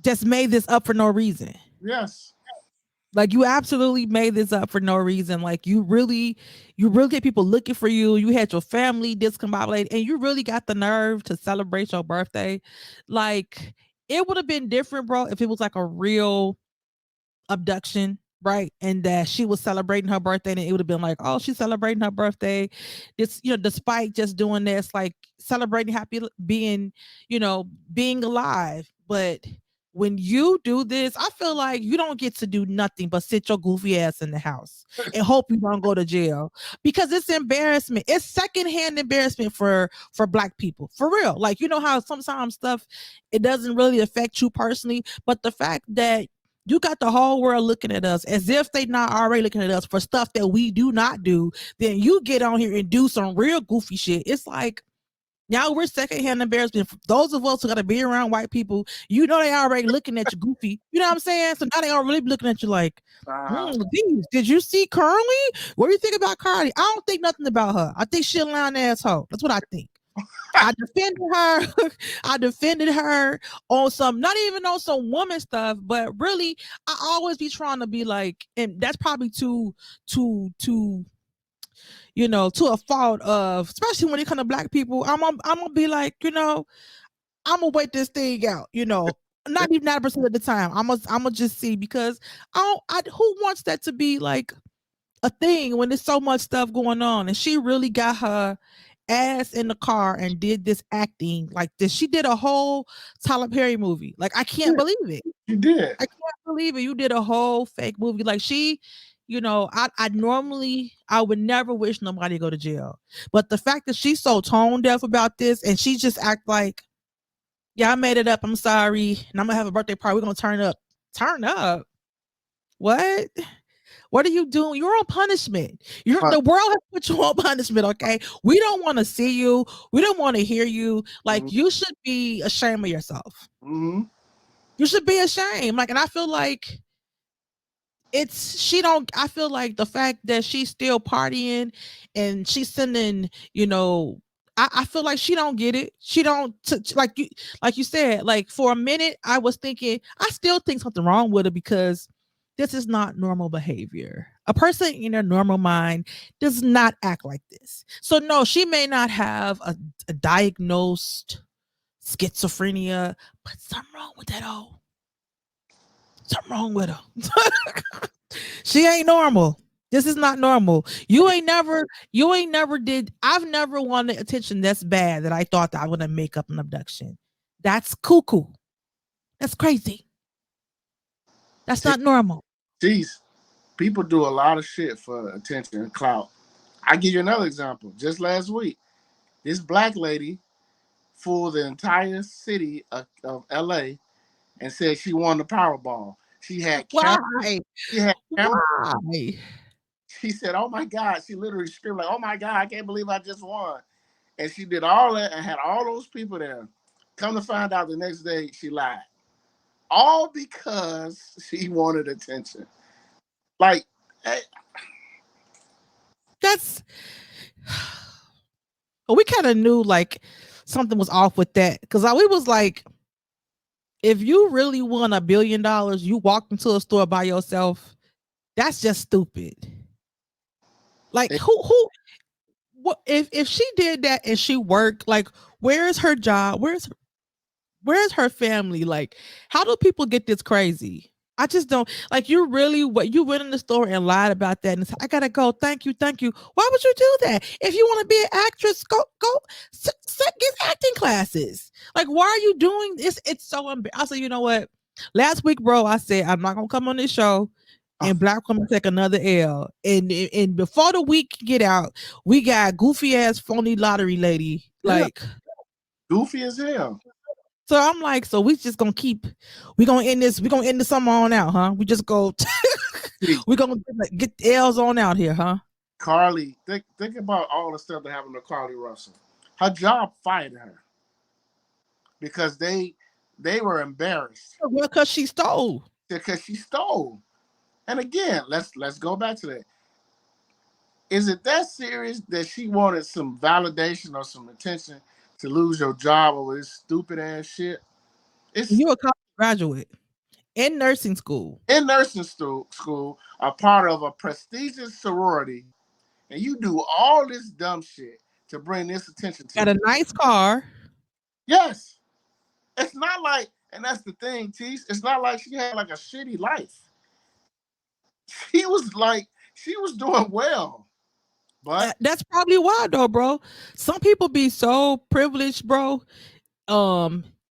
just made this up for no reason. Yes. Like you absolutely made this up for no reason. Like you really had people looking for you. You had your family discombobulated, and you really got the nerve to celebrate your birthday. Like it would have been different, bro, if it was like a real abduction, right? And that she was celebrating her birthday, and it would have been like, oh, she's celebrating her birthday. This, despite just doing this, like celebrating happy being, being alive. But when you do this, I feel like you don't get to do nothing but sit your goofy ass in the house and hope you don't go to jail because it's embarrassment. It's secondhand embarrassment for black people. For real. Like you know how sometimes stuff it doesn't really affect you personally, but the fact that you got the whole world looking at us as if they not already looking at us for stuff that we do not do. Then you get on here and do some real goofy shit. It's like now we're secondhand embarrassment. Those of us who got to be around white people, they already looking at you goofy. You know what I'm saying? So now they are really looking at you like, Uh-huh. geez, did you see Carlee? What do you think about Carlee? I don't think nothing about her. I think she's a lying asshole. That's what I think. I defended her. I defended her on some, not even on some woman stuff, but really, I always be trying to be like, and that's probably to to a fault of, especially when it comes to black people. I'm gonna be like, I'm gonna wait this thing out. Not even 90% of the time. I'm gonna just see because who wants that to be like a thing when there's so much stuff going on, and she really got her ass in the car and did this acting like this. She did a whole Tyler Perry movie. Like I can't Yeah, believe it. you did. I can't believe it. You did a whole fake movie. Like she, I normally I would never wish nobody to go to jail. But the fact that she's so tone deaf about this and she just act like, yeah, I made it up. I'm sorry. And I'm gonna have a birthday party. We're gonna turn up. Turn up. What? What are you doing? You're on punishment. The world has put you on punishment, okay? We don't want to see you. We don't want to hear you. Like you should be ashamed of yourself. Mm-hmm. You should be ashamed. Like, and I feel like I feel like the fact that she's still partying and she's sending, I feel like she don't get it. She don't like you said, like for a minute I was thinking, I still think something wrong with her because this is not normal behavior. A person in their normal mind does not act like this. So no, she may not have a diagnosed schizophrenia, but something wrong with that old. Something wrong with her. She ain't normal. This is not normal. You ain't never did. I've never wanted attention that's bad that I thought that I would make up an abduction. That's cuckoo. That's crazy. That's not normal. Jeez, people do a lot of shit for attention and clout. I give you another example. Just last week, this black lady fooled the entire city of LA and said she won the Powerball. She had camera. Why? She had camera. Why? She said, "Oh my God!" She literally screamed like, "Oh my God! I can't believe I just won!" And she did all that and had all those people there. Come to find out, the next day she lied, all because she wanted attention. Like, hey, That's we kind of knew like something was off with that because we was like, if you really won $1 billion, you walked into a store by yourself. That's just stupid. Like who what if she did that and she worked, like where's her job? Where's her family? Like how do people get this crazy? I just don't like you really what you went in the store and lied about that and said, I gotta go. Thank you, thank you. Why would you do that? If you want to be an actress, get acting classes. Like, why are you doing this? It's so I said, you know what? Last week, bro, I said I'm not gonna come on this show and Black woman take another L. And before the week get out, we got goofy ass phony lottery lady. Yeah, Like goofy as hell. so I'm like, so we gonna end this, we gonna end this summer on out, huh? We just go See, we gonna get the L's on out here, huh? Carlee, think about all the stuff that happened to Carlee Russell. Her job fired her because they were embarrassed Well, cause she stole. because she stole. And again, let's go back to that. Is it that serious that she wanted some validation or some attention to lose your job over this stupid ass shit? It's You a college graduate in nursing school. in nursing school, a part of a prestigious sorority, and you do all this dumb shit to bring this attention to Got a you. nice car. Yes, it's not like, and that's the thing, Tise. It's not like she had like a shitty life. She was doing well, but That's probably why though, bro. Some people be so privileged, bro.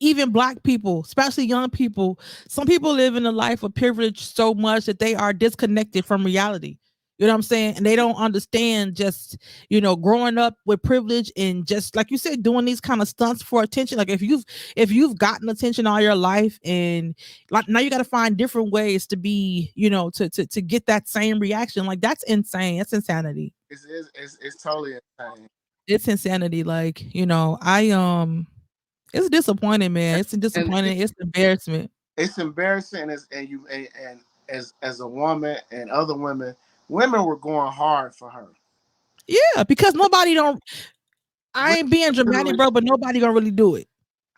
Even black people, especially young people, some people live in a life of privilege so much that they are disconnected from reality. You know what I'm saying? And they don't understand just, growing up with privilege and just like you said, doing these kind of stunts for attention. Like if you've gotten attention all your life and like now you got to find different ways to be, to get that same reaction. Like that's insane. That's insanity. it's totally insane. It's insanity. Like, it's disappointing, man. It's And disappointing. It's embarrassment. it's embarrassing and as a woman and other women were going hard for her. Yeah, because nobody don't. I Women ain't being dramatic, literally, bro, but nobody gonna really do it.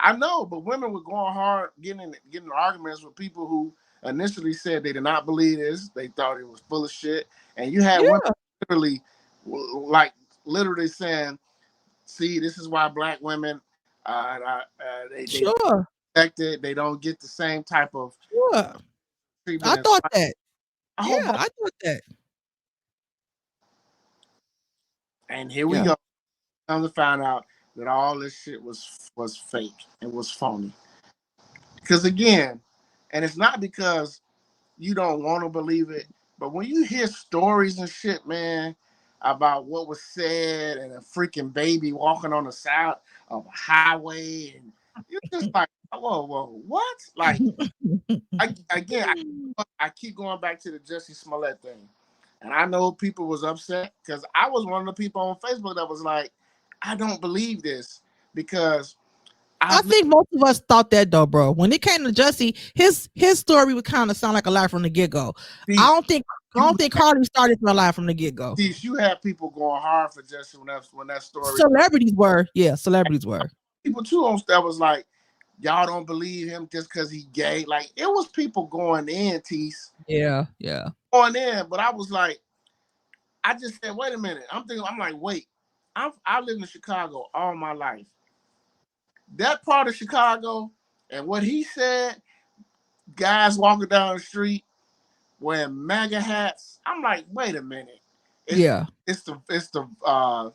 I know, but women were going hard, getting arguments with people who initially said they did not believe this. They thought it was full of shit. And you had women Yeah, literally, like literally saying, "See, this is why black women, they sure, protected. They don't get the same type of sure. treatment I as thought that. a Yeah, whole bunch." I thought that. And here we Yeah, go. Come to find out that all this shit was fake. It was phony. Because again, and it's not because you don't want to believe it, but when you hear stories and shit, man, about what was said and a freaking baby walking on the side of a highway, and you're just like, whoa, what? Like, I keep going back to the Jussie Smollett thing, and I know people was upset because I was one of the people on Facebook that was like, I don't believe this because I I've think most of us thought that though, bro. When it came to Jussie, his story would kind of sound like a lie from the get go. I lived don't think I don't you think Carlee started from a lie from the get go. you had people going hard for Jussie when that story. Celebrities were, yeah, celebrities were. People too on that was like, y'all don't believe him just because he gay. Like it was people going in, Tise, Yeah, yeah, going in. But I was like, I just said, wait a minute. I'm like, wait. I lived in Chicago all my life. That part of Chicago and what he said, guys walking down the street wearing MAGA hats. I'm like, wait a minute. It's yeah, the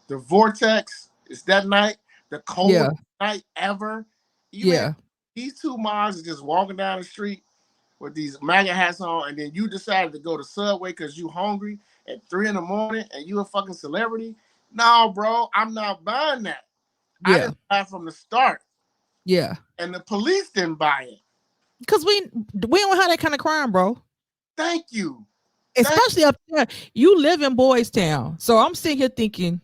vortex. It's that night, the yeah, coldest night ever. You had yeah, these two moms just walking down the street with these MAGA hats on, and then you decided to go to Subway because you hungry at 3 in the morning and you a fucking celebrity. No, bro, I'm not buying that. I yeah, didn't buy it from the start, yeah. and the police didn't buy it. Because we don't have that kind of crime, bro. Thank you. Thank Especially up there. You live in Boys Town. So I'm sitting here thinking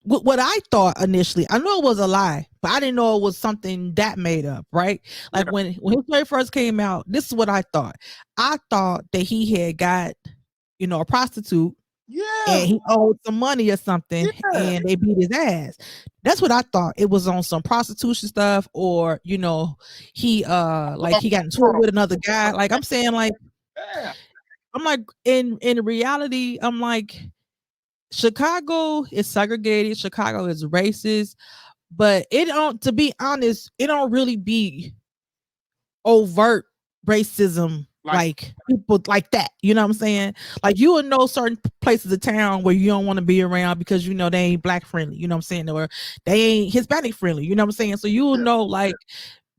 what I thought initially, I know it was a lie, but I didn't know it was something that made up, right? Like yeah, when his story first came out, this is what I thought. I thought that he had got, a prostitute yeah, and he owed some money or something yeah. and they beat his ass. That's what I thought. It was on some prostitution stuff or, he like he got into it with another guy. Like I'm saying, like Yeah. I'm like in reality, I'm like Chicago is segregated, Chicago is racist, but it don't, to be honest, it don't really be overt racism Like, like people like that. You know what I'm saying? Like you will know certain places of town where you don't want to be around because you know they ain't black friendly. You know what I'm saying? Or they ain't Hispanic friendly. You know what I'm saying? So you will yeah, know like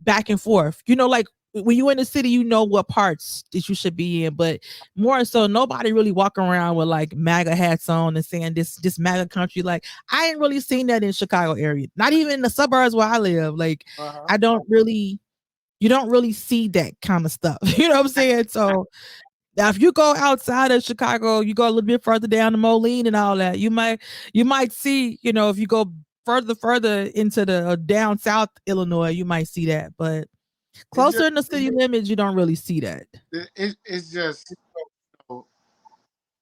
back and forth. You know, like when you in the city, you know what parts that you should be in. But more so, nobody really walk around with like MAGA hats on and saying this MAGA country. Like I ain't really seen that in Chicago area. Not even in the suburbs where I live. Like uh-huh. I don't really you don't really see that kind of stuff. You know what I'm saying? So now if you go outside of Chicago, you go a little bit further down to Moline and all that, you might see, you know, if you go further into the down south Illinois, you might see that. But It's just closer in the city limits, you don't really see that. it's just you know,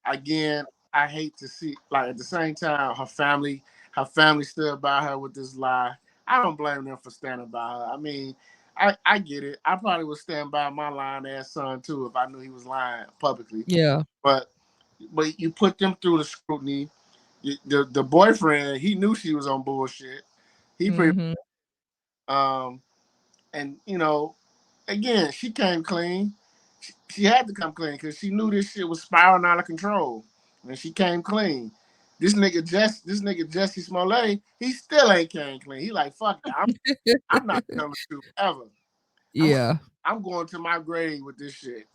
again, I hate to see like at the same time her family stood by her with this lie. I don't blame them for standing by her. I mean, I get it. I probably would stand by my lying ass son too if I knew he was lying publicly. Yeah. But you put them through the scrutiny. The boyfriend, he knew she was on bullshit. He pretty Hmm. um and again, she came clean. She had to come clean because she knew this shit was spiraling out of control. And she came clean. This nigga Jesse Smollett, he still ain't came clean. He like, fuck it. I'm not telling the truth ever. I'm Yeah. I'm going to my grave with this shit.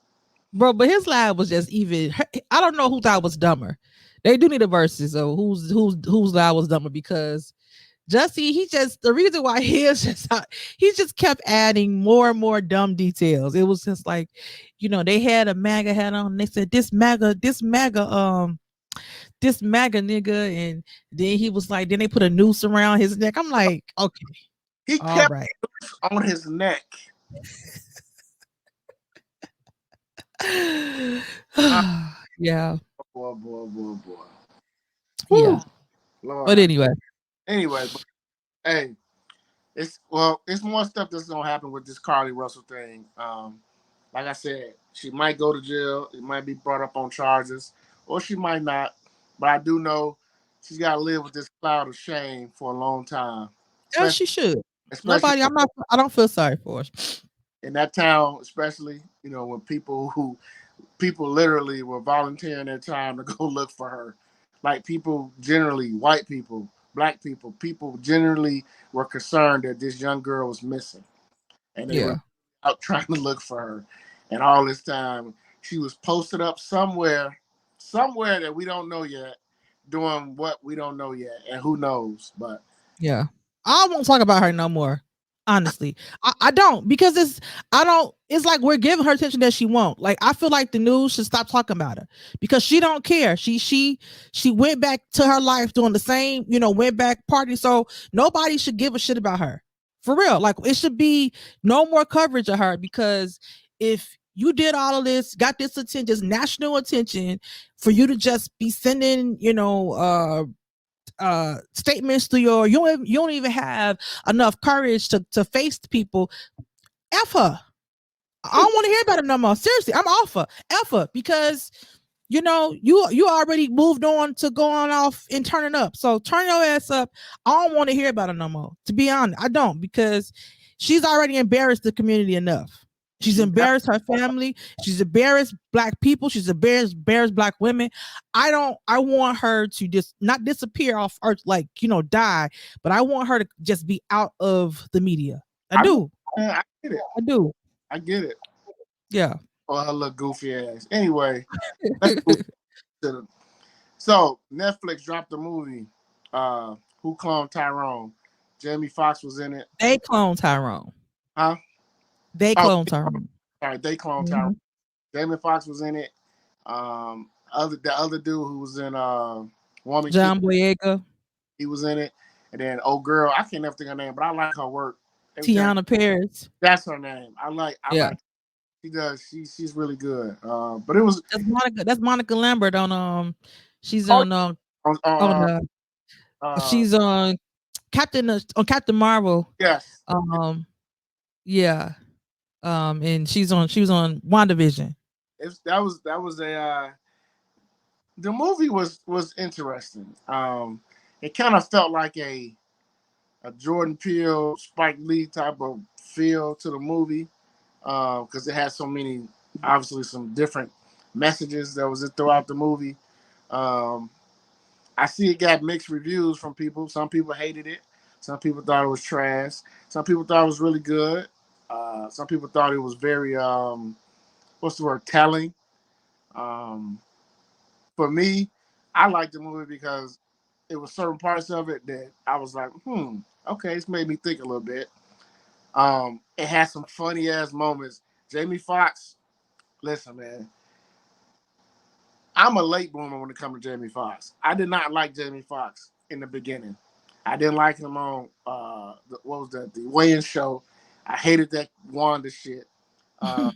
Bro, but his lie was just even. I don't know who thought was dumber. They do need a versus of whose lie was dumber because Jussie, he just the reason why he is just he just kept adding more and more dumb details. It was just like, they had a MAGA hat on. And they said this MAGA nigga, and then he was like, then they put a noose around his neck. I'm like, okay, He all kept right. on his neck. Ah, Yeah, boy, boy, boy, boy. yeah. Whew. Lord But have. anyway, Anyway, but hey, it's more stuff that's gonna happen with this Carlee Russell thing. Like I said, she might go to jail. It might be brought up on charges, or she might not. But I do know she's got to live with this cloud of shame for a long time, as especially she should. especially Nobody. I'm not. I don't feel sorry for her. in that town. Especially when people literally were volunteering their time to go look for her. Like people generally, white people, black people generally were concerned that this young girl was missing, and they were Yeah, out trying to look for her. And all this time, she was posted up somewhere that we don't know yet, doing what we don't know yet, and who knows. But yeah. I won't talk about her no more. Honestly, I don't because I don't. It's like we're giving her attention that she won't. Like I feel like the news should stop talking about her because she don't care. She went back to her life doing the same. Went back party. So nobody should give a shit about her for real. Like it should be no more coverage of her because if you did all of this, got this attention, just national attention, for you to just be sending, statements to you don't even have enough courage to face the people. F her. I don't want to hear about it no more. Seriously, I'm off her. F her because you already moved on to going off and turning up. So turn your ass up. I don't want to hear about it no more. To be honest, I don't because she's already embarrassed the community enough. She's she embarrassed her family. She's embarrassed black people. She's embarrassed black women. I want her to just not disappear off earth, like, die, but I want her to just be out of the media. I I, do. I get it. I do. I get it. Yeah. Oh, her little goofy ass. Anyway, let's move to the. So Netflix dropped a movie. Who cloned Tyrone? Jamie Foxx was in it. They clone Tyrone. Huh? They Oh, clone Tyrone. sorry, they cloned Tyrone. Mhm. Jamie Foxx was in it. The other dude who was in Woman King, John Boyega, he was in it. And then old girl, I can't never think of her name, but I like her work. Every time Tiana Paris. that's her name. I Yeah. like she does. She's really good. But it was That's Monica Lambert on she's oh, on uh she's on Captain Marvel. yes. Yeah. And she was on WandaVision. That was a the movie was interesting. It kind of felt like a Jordan Peele, Spike Lee type of feel to the movie because it had so many obviously some different messages that was throughout the movie. Um, I see it got mixed reviews from people. Some people hated it. Some people thought it was trash. Some people thought it was really good. Some people thought it was very what's the word, telling. Um, for me, I liked the movie because it was certain parts of it that I was like, okay, it's made me think a little bit. It had some funny ass moments. Jamie Foxx, listen, man, I'm a late bloomer when it comes to Jamie Foxx. I did not like Jamie Foxx in the beginning. I didn't like him on what was that? The Wayans show. I hated that Wanda shit. Uh,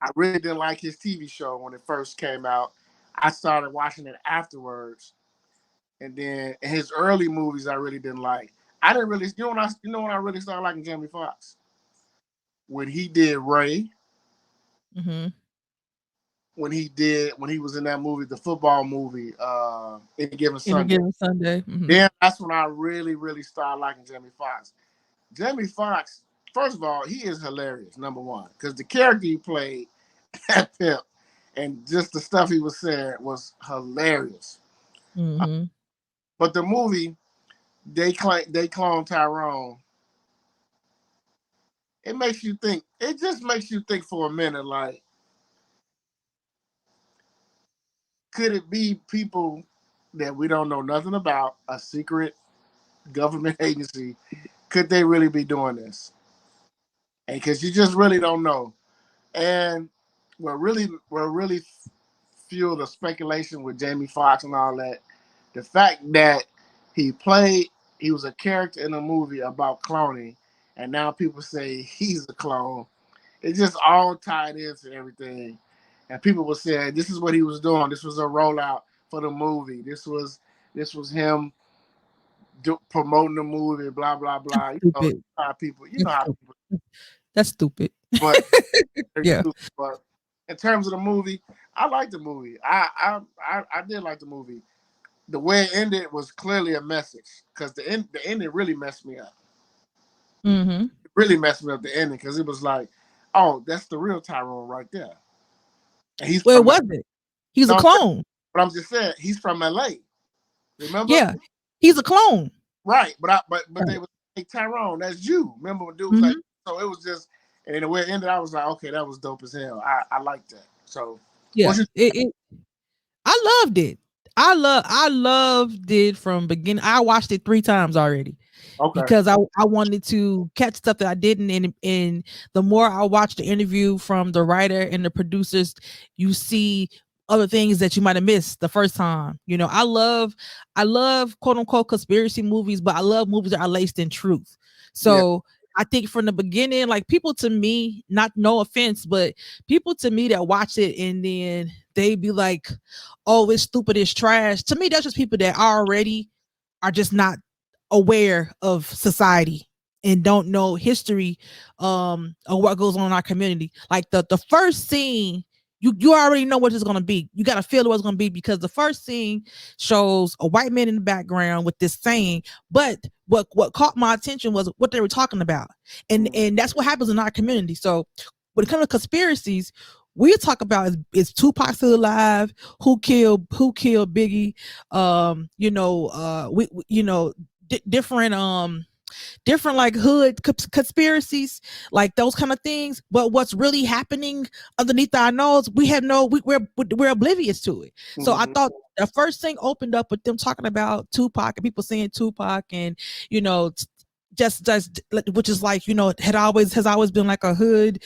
I really didn't like his TV show when it first came out. I started watching it afterwards, and then in his early movies, I really didn't like. I didn't really, when I really started liking Jamie Foxx when he did Ray, Mm-hmm. when he was in that movie, the football movie, Any Given Any Sunday. given Sunday. Mm-hmm. Then that's when I really, really started liking Jamie Foxx. Jamie Foxx, first of all, he is hilarious, number one, because the character he played, that pimp, and just the stuff he was saying was hilarious. Mm-hmm. But the movie, they clone Tyrone. It makes you think. It just makes you think for a minute. Like, could it be people that we don't know nothing about, a secret government agency? Could they really be doing this? And because you just really don't know. And what really fueled the speculation with Jamie Foxx and all that, the fact that he played, he was a character in a movie about cloning, and now people say he's a clone. It just all tied into everything. And people were saying this is what he was doing. This was a rollout for the movie. This was him promoting the movie. Blah blah blah. Stupid. How people. You know That's how stupid. people. That's stupid. But very Yeah. stupid. But in terms of the movie, I like the movie. I did like the movie. The way it ended was clearly a message because the ending really messed me up. Mm-hmm. It really messed me up the ending because it was like, oh, that's the real Tyrone right there. And he's Well, it from wasn't. He's a no, clone. but I'm just saying he's from LA. Remember? Yeah. He's a clone. Right. But they Right. was like Tyrone, that's you. Remember when dude was like, Mm-hmm. so it was just, and the way it ended, I was like, okay, that was dope as hell. I like that. So what Yeah. you It I loved it. I loved it from beginning. I watched it 3 times already okay. because I wanted to catch stuff that I didn't, and the more I watched the interview from the writer and the producers, you see other things that you might have missed the first time. I love quote unquote conspiracy movies, but I love movies that are laced in truth. Yeah. So I think from the beginning, like people to me, not no offense, but people to me that watch it and then they be like, oh, it's stupid, it's trash. To me, that's just people that already are just not aware of society and don't know history of what goes on in our community. Like the first scene, you already know what it's gonna be. You gotta feel what it's gonna be because the first scene shows a white man in the background with this saying, but what caught my attention was what they were talking about. And Mm-hmm. and that's what happens in our community. So when it comes to conspiracies, we talk about is Tupac still alive? Who killed Biggie? Different different like hood conspiracies, like those kind of things. But what's really happening underneath our nose, we have no, we're oblivious to it. So I Mm-hmm. thought the first thing opened up with them talking about Tupac and people saying Tupac, and you know, just which is like has always been like a hood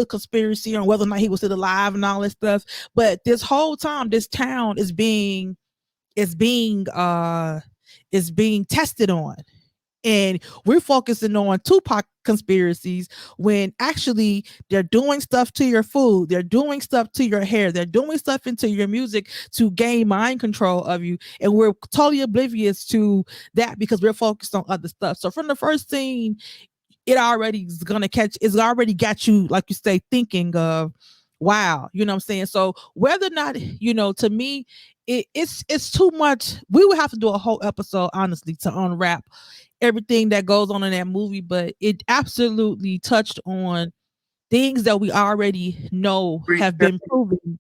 conspiracy on whether or not he was still alive and all this stuff. But this whole time, this town is being tested on, and we're focusing on Tupac conspiracies when actually they're doing stuff to your food, they're doing stuff to your hair, they're doing stuff into your music to gain mind control of you, and we're totally oblivious to that because we're focused on other stuff. So from the first scene, it's already got you, like you say, thinking of, wow, you know what I'm saying? So whether or not, to me, it's too much. We would have to do a whole episode, honestly, to unwrap everything that goes on in that movie, but it absolutely touched on things that we already know Three, have been proven.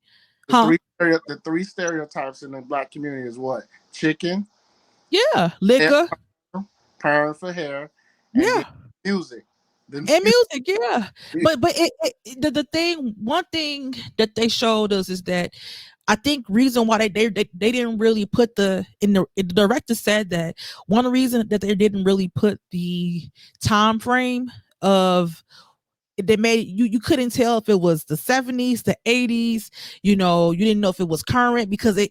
the Huh? the three stereotypes in the black community is what? Chicken, Yeah. hair, Liquor. perm for hair, and then Yeah. music. The And music, yeah. music. But the thing, one thing that they showed us is that I think reason why they didn't really put the director said that one reason that they didn't really put the time frame of they made you couldn't tell if it was the 70s, the 80s, you didn't know if it was current because it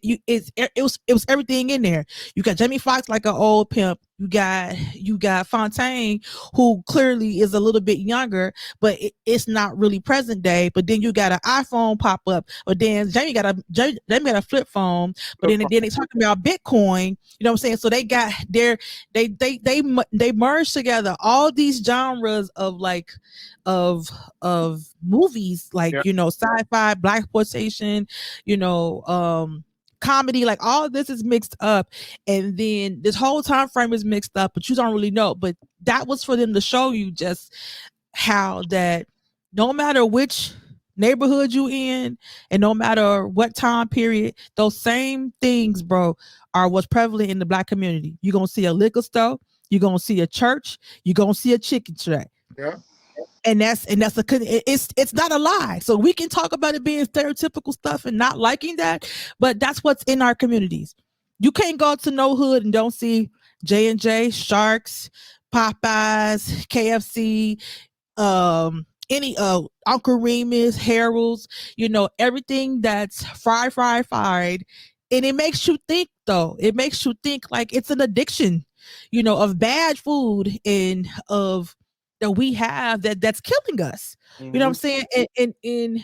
was everything in there. You got Jamie Foxx like an old pimp. You got Fontaine, who clearly is a little bit younger, but it's not really present day. But then you got an iPhone pop up, but then Jamie got a flip phone, but then they talking about Bitcoin. You know what I'm saying? So they got their they merged together all these genres of like of movies, like Yeah, sci-fi, black exploitation, comedy, like all of this is mixed up, and then this whole time frame is mixed up, but you don't really know. But that was for them to show you just how that no matter which neighborhood you in and no matter what time period, those same things, bro, are what's prevalent in the black community. You're gonna see a liquor store, you're gonna see a church, you're gonna see a chicken shack, yeah. and it's not a lie. So we can talk about it being stereotypical stuff and not liking that, but that's what's in our communities. You can't go to no hood and don't see J&J, Sharks, Popeyes, KFC, any Uncle Remus, Harold's, everything that's fried. And it makes you think, though. It makes you think like it's an addiction, of bad food and of that we have that's killing us. You know what I'm Mm-hmm. saying? And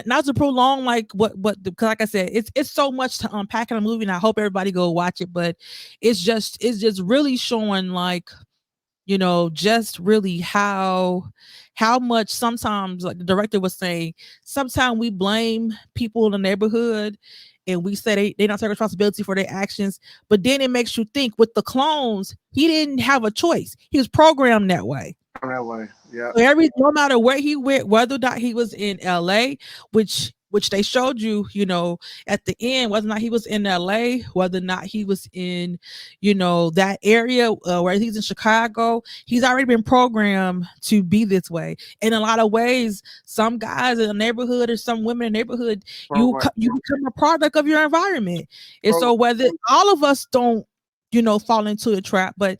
not to prolong like because like I said, it's so much to unpack in a movie, and I hope everybody go watch it. But it's just really showing like just really how much sometimes, like the director was saying, sometimes we blame people in the neighborhood and we say they don't take responsibility for their actions, but then it makes you think with the clones, he didn't have a choice, he was programmed that way. That way. Yeah. So no matter where he went, whether or not he was in LA, which they showed you, at the end, whether or not he was in LA, whether or not he was in, that area, where he's in Chicago, he's already been programmed to be this way. In a lot of ways, some guys in the neighborhood or some women in the neighborhood, Program. you become a product of your environment. And Program. so whether all of us don't, fall into a trap, but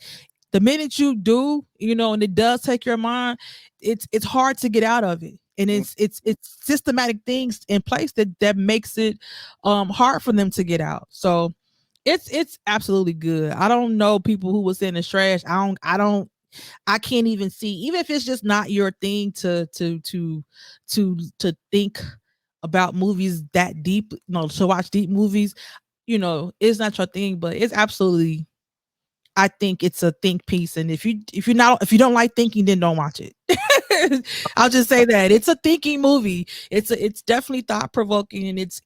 the minute you do, and it does take your mind, it's hard to get out of it. And it's systematic things in place that makes it hard for them to get out. So it's absolutely good. I don't know people who was in the trash. I can't even see, even if it's just not your thing to think about movies that deep, to watch deep movies, it's not your thing, but it's absolutely, I think it's a think piece, and if you don't like thinking, then don't watch it. I'll just say that it's a thinking movie. It's definitely thought provoking, and it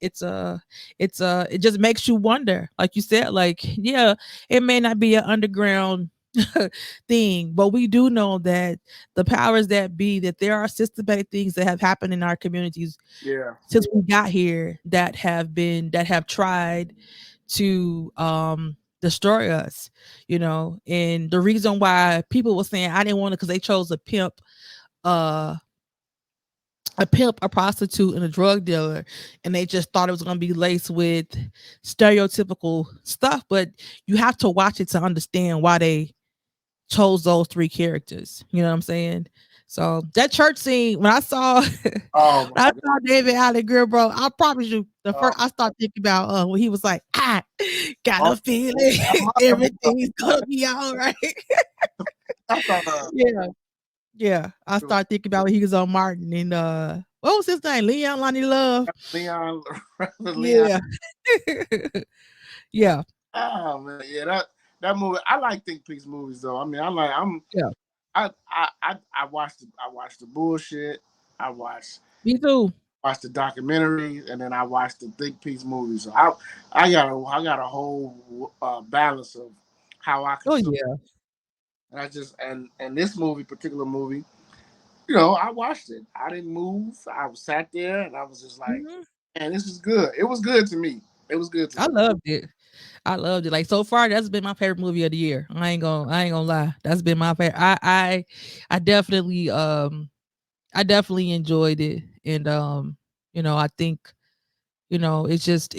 just makes you wonder. Like you said, like yeah, it may not be an underground thing, but we do know that the powers that be, that there are systematic things that have happened in our communities Yeah. since we got here that have tried to destroy us, and the reason why people were saying I didn't want it because they chose uh a pimp, a prostitute, and a drug dealer, and they just thought it was going to be laced with stereotypical stuff. But you have to watch it to understand why they chose those three characters. You know what I'm saying? So that church scene, when I saw when Oh I my saw David Allen Greer, bro, I promise you, the God. first I start thinking about when he was like, I got Oh, a feeling that must have been everything's gonna be all right. I thought Yeah, yeah. I it was start thinking about when he was on Martin and what was his name? Leon Lonnie Love. Leon Leon. Yeah. Yeah. Oh man, yeah, that movie. I like think piece movies though. I mean, Yeah. I watched the bullshit. I watched Me too. watched the documentaries, and then I watched the think piece movies. So I got a whole balance of how I Oh consume. yeah. And I just and this particular movie, I watched it. I didn't move. I was sat there and I was just like, Mhm. man, this is good. It was good to me. It was good to I me. loved it. I loved it. Like so far, that's been my favorite movie of the year. I ain't gonna lie. That's been my favorite. I definitely I definitely enjoyed it. And I think, it's just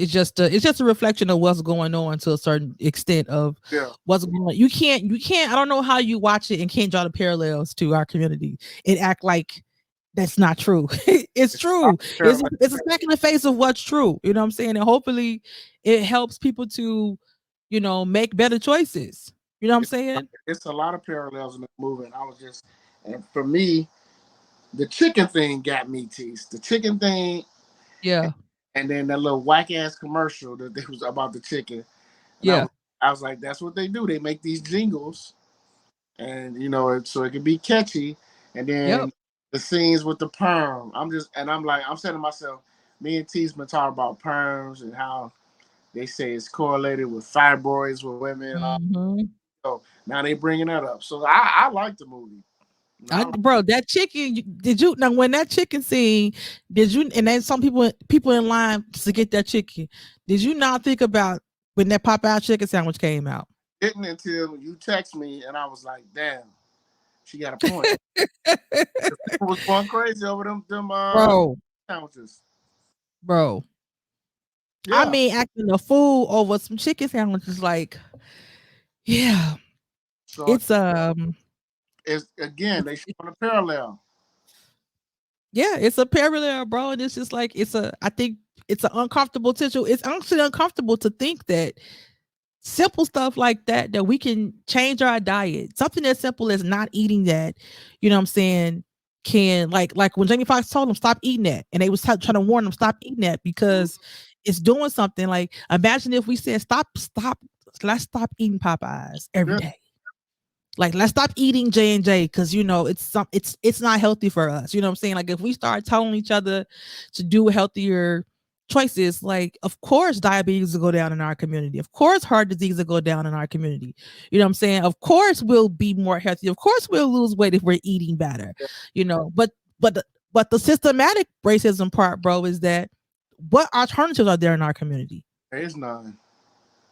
a reflection of what's going on to a certain extent of Yeah. what's going on. You can't I don't know how you watch it and can't draw the parallels to our community and act like that's not true. It's It's a lot true. of It's a smack in the face of what's true. You know what I'm saying? And hopefully it helps people to, make better choices. You know what I'm saying? it's a lot of parallels in the movie. And I was just, and for me, the chicken thing got me teased. The chicken thing, Yeah. and then that little whack ass commercial that they was about the chicken. And Yeah. I was like, that's what they do. They make these jingles, and so it can be catchy. And Yep. then the scenes with the perm. I'm like, I'm saying to myself, me and T's been talking about perms and how they say it's correlated with fibroids with women and all. Mhm. So now they bringing that up. So I like the movie. I like, Bro, that chicken. Did you now when that chicken scene? Did you? And then some people in line to get that chicken. Did you not think about when that Popeye chicken sandwich came out, didn't until you text me, and I was like, damn, she got a point. People was going crazy over them bro? sandwiches. Bro, I Yeah. mean, acting a fool over some chicken sandwiches. Like, yeah, So it's it's again they showing a parallel. yeah, it's a parallel, bro. And it's just like I think it's an uncomfortable situation. It's actually uncomfortable to think that simple stuff like that we can change our diet. Something as simple as not eating that, you know what I'm saying, can like when Jamie Foxx told them stop eating that, and they was trying to warn them stop eating that because it's doing something. Like imagine if we said stop, let's stop eating Popeyes every Yeah. day. Like let's stop eating J&J because it's not healthy for us. You know what I'm saying? Like if we start telling each other to do healthier choices, like of course diabetes will go down in our community. Of course heart disease will go down in our community. You know what I'm saying? Of course we'll be more healthy. Of course we'll lose weight if we're eating better. But the systematic racism part, bro, is that what alternatives are there in our community? There is none.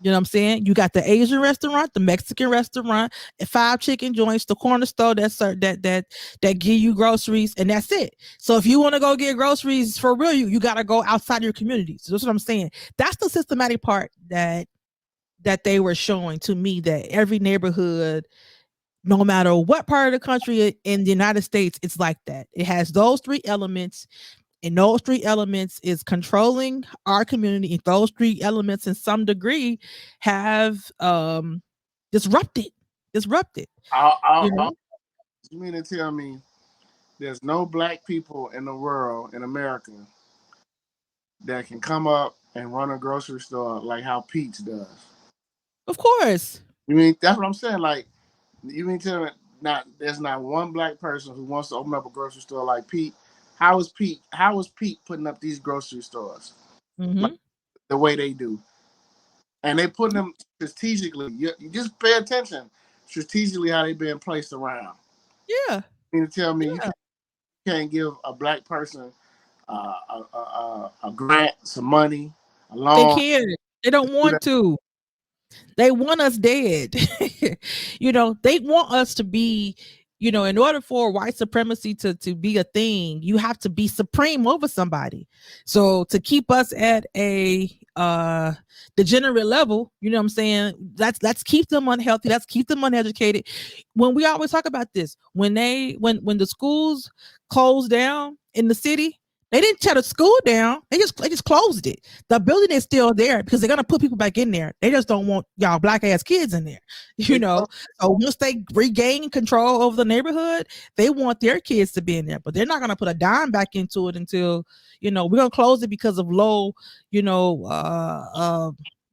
You know what I'm saying? You got the Asian restaurant, the Mexican restaurant, 5 chicken joints, the corner store that give you groceries, and that's it. So if you want to go get groceries for real, you got to go outside your community. So that's what I'm saying. That's the systematic part that they were showing to me, that every neighborhood, no matter what part of the country in the United States, it's like that. It has those 3 elements, and those 3 elements is controlling our community, and those 3 elements in some degree have disrupted disrupted you know You mean to tell me there's no black people in the world in America that can come up and run a grocery store like how Pete's does? of course. You mean that's what I'm saying? Like you mean to tell me not there's not one black person who wants to open up a grocery store like Pete? How is Pete putting up these grocery stores like Hmm. the way they do? And they putting them strategically. You just pay attention strategically how they being placed around. Yeah. You mean to tell me you Yeah, can't give a black person a grant, some money, a they loan can't. They to don't do want that? to. They want us dead. They want us to be, in order for white supremacy to be a thing, you have to be supreme over somebody. So to keep us at a degenerate level, you know what I'm saying? Let's keep them unhealthy, let's keep them uneducated. When we always talk about this, when the schools closed down in the city, they didn't shut the school down. They just closed it. The building is still there because they're gonna put people back in there. They just don't want y'all black ass kids in there. You They know. close, So once they regain control over the neighborhood, they want their kids to be in there. But they're not gonna put a dime back into it until, we're gonna close it because of low, you know,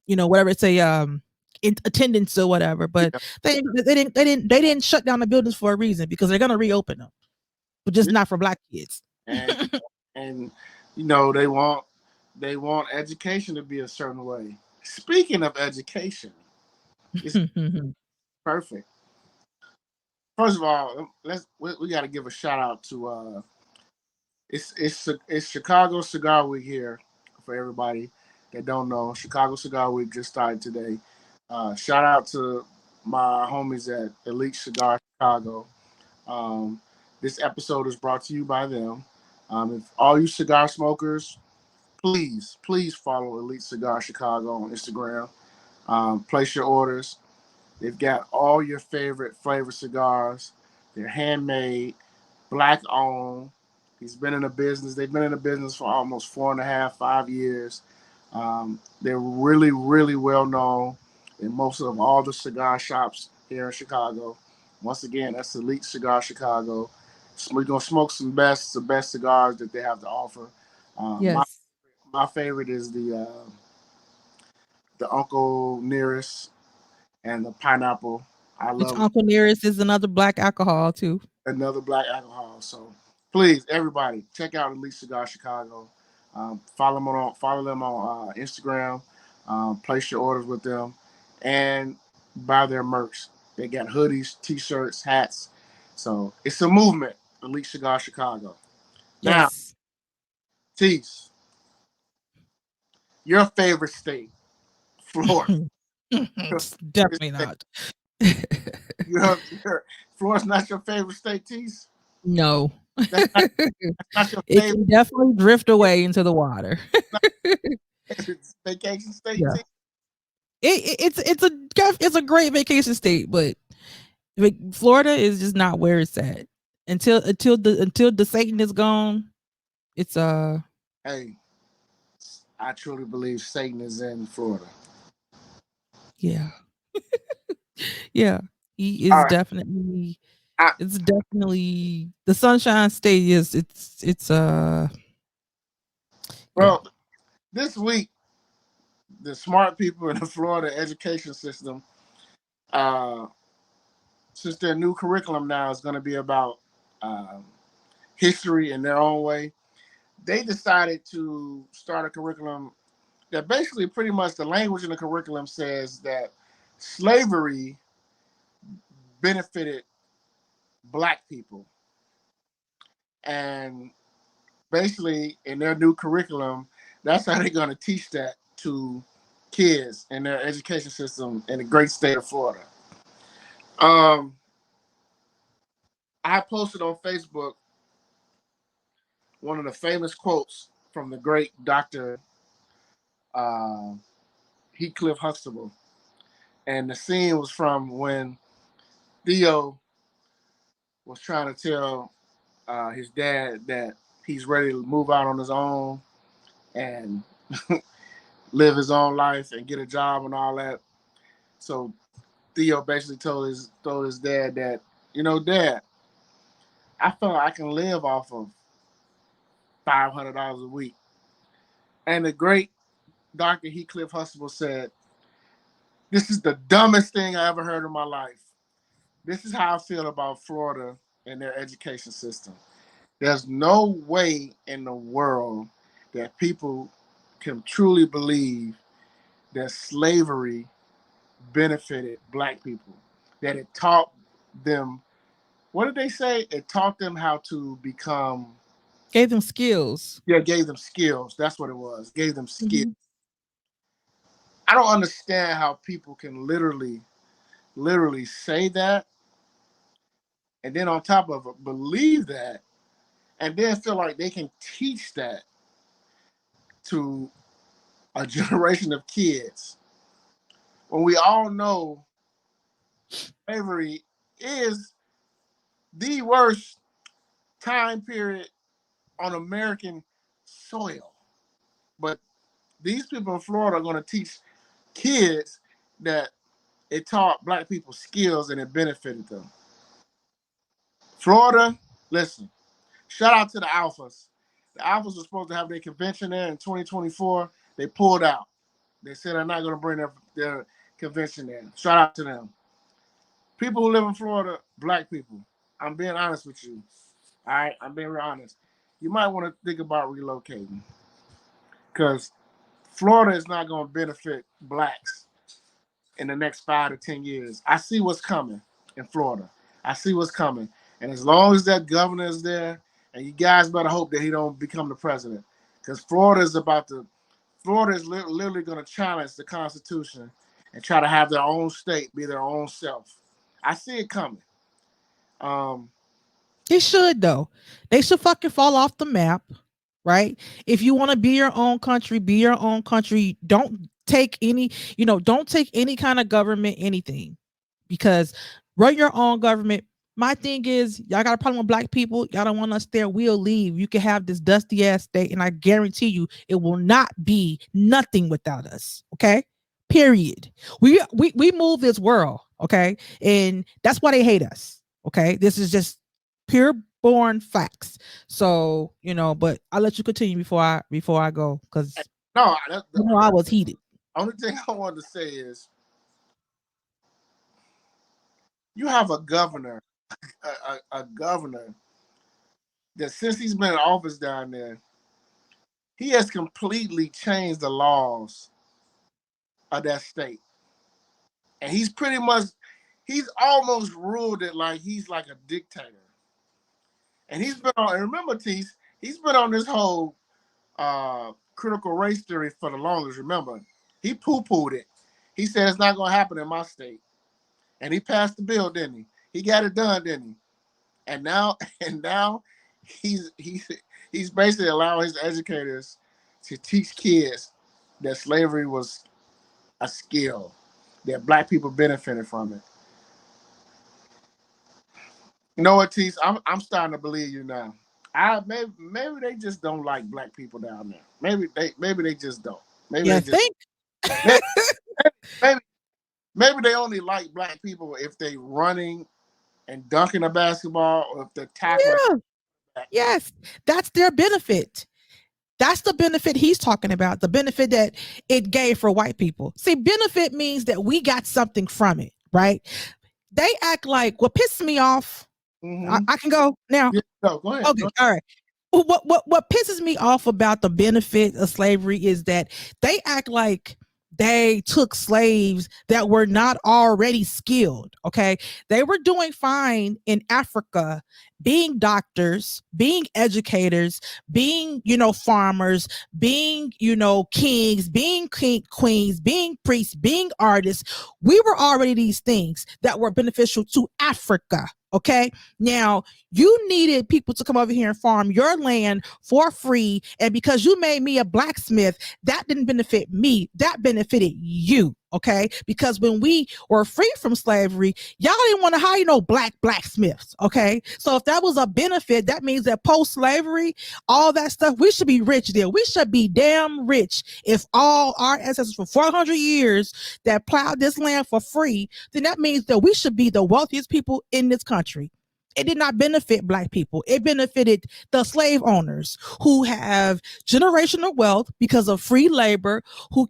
whatever it's a attendance or whatever. But yeah, they didn't shut down the buildings for a reason, because they're gonna reopen them, but just yeah. not for black kids. and and they want education to be a certain way. Speaking of education, it's perfect. first of all, we got to give a shout out to it's Chicago Cigar Week here for everybody that don't know. Chicago Cigar Week just started today. Shout out to my homies at Elite Cigar Chicago. Um, this episode is brought to you by them. If all you cigar smokers, please follow Elite Cigar Chicago on Instagram. Place your orders. They've got all your favorite flavor cigars. They're handmade, black owned. He's been in the business. They've been in the business for almost 4.5, 5 years. They're really, really well known in most of all the cigar shops here in Chicago. Once again, that's Elite Cigar Chicago. We're gonna smoke the best cigars that they have to offer. My Yes. my favorite is the Uncle Nearest and the pineapple. I Which love Uncle Nearest is another black alcohol too. another black alcohol. So please, everybody, check out Elite Cigar Chicago. Follow them on Instagram. Place your orders with them, and buy their merch. They got hoodies, t-shirts, hats. So it's a movement. Elite Cigar Chicago. Now, Yes. Tise, your favorite state, Florida. It's- Definitely not. Florida's not your favorite state, Tise. No. That's not your It favorite, can definitely drift away into the water. favorite vacation state, Yeah. Tise. It's a great vacation state, but Florida is just not where it's at. Until the Satan is gone, it's Hey, I truly believe Satan is in Florida. yeah. Yeah. He All is right. definitely I, it's definitely the Sunshine State is it's yeah. well, this week, the smart people in the Florida education system, uh, since their new curriculum now is going to be about um, history in their own way, they decided to start a curriculum that basically pretty much the language in the curriculum says that slavery benefited black people. And basically in their new curriculum, that's how they're going to teach that to kids in their education system in the great state of Florida. Um, I posted on Facebook one of the famous quotes from the great Dr. Uh, Heathcliff Huxtable, and the scene was from when Theo was trying to tell his dad that he's ready to move out on his own and live his own life and get a job and all that. So Theo basically told his dad that, Dad, I feel like I can live off of $500 a week. And the great Dr. Heathcliff Huxtable said, "This is the dumbest thing I ever heard in my life. This is how I feel about Florida and their education system. There's no way in the world that people can truly believe that slavery benefited black people, that it taught them, what did they say? It taught them how to become, Gave them skills. yeah, gave them skills. That's what it was. Gave them skills. Mhm. I don't understand how people can literally say that and then on top of it, believe that and then feel like they can teach that to a generation of kids when we all know slavery is the worst time period on American soil. But these people in Florida are going to teach kids that it taught black people skills and it benefited them. Florida, listen, shout out to the Alphas. The Alphas were supposed to have their convention there in 2024. They pulled out. They said they're not going to bring their convention there. Shout out to them. People who live in Florida, black people, I'm being honest with you. All right, I'm being real honest. You might want to think about relocating because Florida is not going to benefit blacks in the next 5 to 10 years. I see what's coming in Florida. I see what's coming. And as long as that governor is there, and you guys better hope that he don't become the president, because Florida is literally going to challenge the Constitution and try to have their own state, be their own self. I see it coming. Um, It should though. They should fucking fall off the map, right? If you want to be your own country, be your own country. Don't take any, don't take any kind of government anything, because run your own government. My thing is, y'all got a problem with black people. Y'all don't want us there. We'll leave. You can have this dusty ass state, and I guarantee you, it will not be nothing without us. Okay, period. We move this world. Okay, and that's why they hate us. Okay, this is just pure born facts. So but I'll let you continue before I go, because no, I was heated. Only thing I wanted to say is, you have a governor, a governor that since he's been in office down there, he has completely changed the laws of that state, and he's almost ruled it like he's like a dictator. And he's been on. And remember, Tise, he's been on this whole critical race theory for the longest. Remember, he poo-pooed it. He said it's not going to happen in my state, and he passed the bill, didn't he? He got it done, didn't he? And now he's basically allowing his educators to teach kids that slavery was a skill, that black people benefited from it. You know what, Tise? I'm starting to believe you now. Maybe they just don't like black people down there. Maybe they just don't. Maybe You they just think? maybe, maybe maybe they only like black people if they running and dunking a basketball, or if they're tackling. Yeah. Yes, that's their benefit. That's the benefit he's talking about. The benefit that it gave for white people. See, benefit means that we got something from it, right? They act like what pisses me off. I can go now. Yeah, no, go ahead. Okay, all right. What pisses me off about the benefit of slavery is that they act like they took slaves that were not already skilled. Okay, they were doing fine in Africa, being doctors, being educators, being farmers, being kings, being queens, being priests, being artists. We were already these things that were beneficial to Africa. Okay, now you needed people to come over here and farm your land for free, and because you made me a blacksmith, that didn't benefit me, that benefited you. Okay, because when we were free from slavery, y'all didn't want to hire no blacksmiths. Okay, so if that was a benefit, that means that post-slavery, all that stuff, we should be rich there. We should be damn rich. If all our ancestors for 400 years that plowed this land for free, then that means that we should be the wealthiest people in this country. It did not benefit black people. It benefited the slave owners who have generational wealth because of free labor, who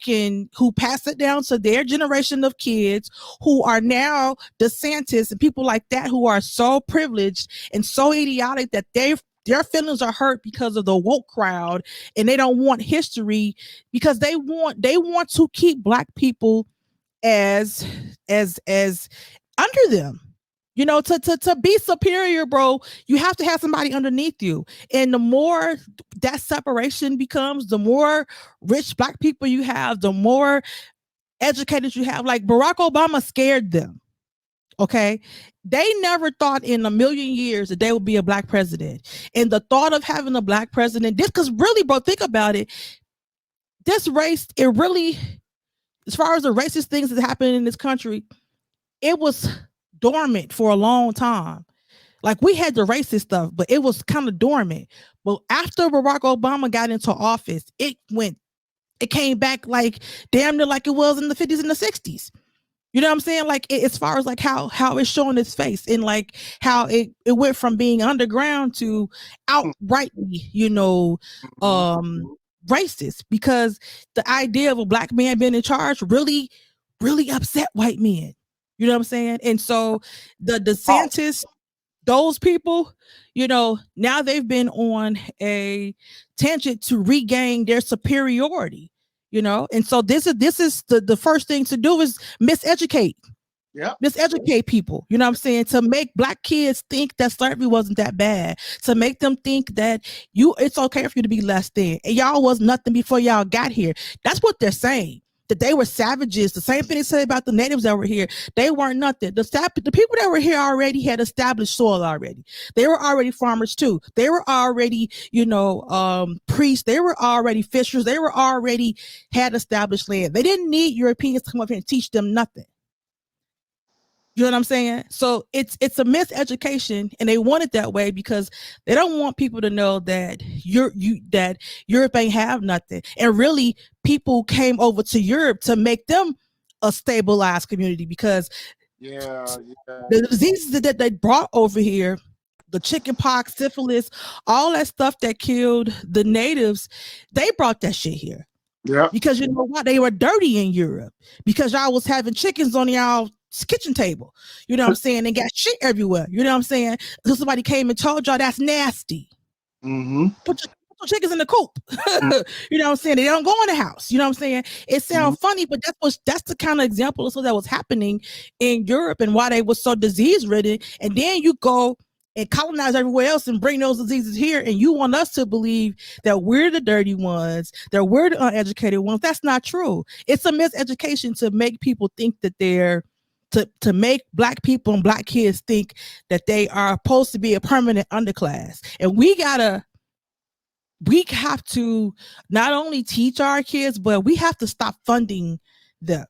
pass it down to their generation of kids, who are now DeSantis and people like that, who are so privileged and so idiotic that their feelings are hurt because of the woke crowd, and they don't want history because they want to keep black people as under them. To be superior, bro, you have to have somebody underneath you. And the more that separation becomes, the more rich black people you have, the more educated you have. Like Barack Obama scared them. Okay. They never thought in a million years that they would be a black president. And the thought of having a black president, because really, bro, think about it. This race, it really, as far as the racist things that happen in this country, it was dormant for a long time. Like we had the racist stuff, but it was kind of dormant. But after Barack Obama got into office, it came back like damn near like it was in the 50s and the 60s. You know what I'm saying? Like as far as like how it's showing its face, and like how it went from being underground to outrightly, racist, because the idea of a black man being in charge really, really upset white men. You know what I'm saying? And so the DeSantis, those people, now they've been on a tangent to regain their superiority, and so this is the first thing to do is miseducate. Yep. Miseducate people, you know what I'm saying? To make black kids think that slavery wasn't that bad, to make them think that it's okay for you to be less than, and y'all was nothing before y'all got here. That's what they're saying. That they were savages. The same thing they said about the natives that were here. They weren't nothing. The people that were here already had established soil already. They were already farmers too. They were already, priests. They were already fishers. They were already had established land. They didn't need Europeans to come up here and teach them nothing. You know what I'm saying? So it's a miseducation, and they want it that way because they don't want people to know that that Europe ain't have nothing. And really, people came over to Europe to make them a stabilized community because Yeah. the diseases that they brought over here, the chicken pox, syphilis, all that stuff that killed the natives, they brought that shit here. Yep. Because you know what? They were dirty in Europe because y'all was having chickens on y'all kitchen table. You know what I'm saying? And got shit everywhere. You know what I'm saying? So somebody came and told y'all that's nasty. Mm-hmm. Put your chickens in the coop. You know what I'm saying? They don't go in the house. You know what I'm saying? It Mm-hmm. sounds funny, but that's the kind of example of that was happening in Europe and why they were so disease ridden. And then you go and colonize everywhere else and bring those diseases here, and you want us to believe that we're the dirty ones, that we're the uneducated ones. That's not true. It's a miseducation to make people think that they're to make black people and black kids think that they are supposed to be a permanent underclass. And we have to not only teach our kids, but we have to stop funding them.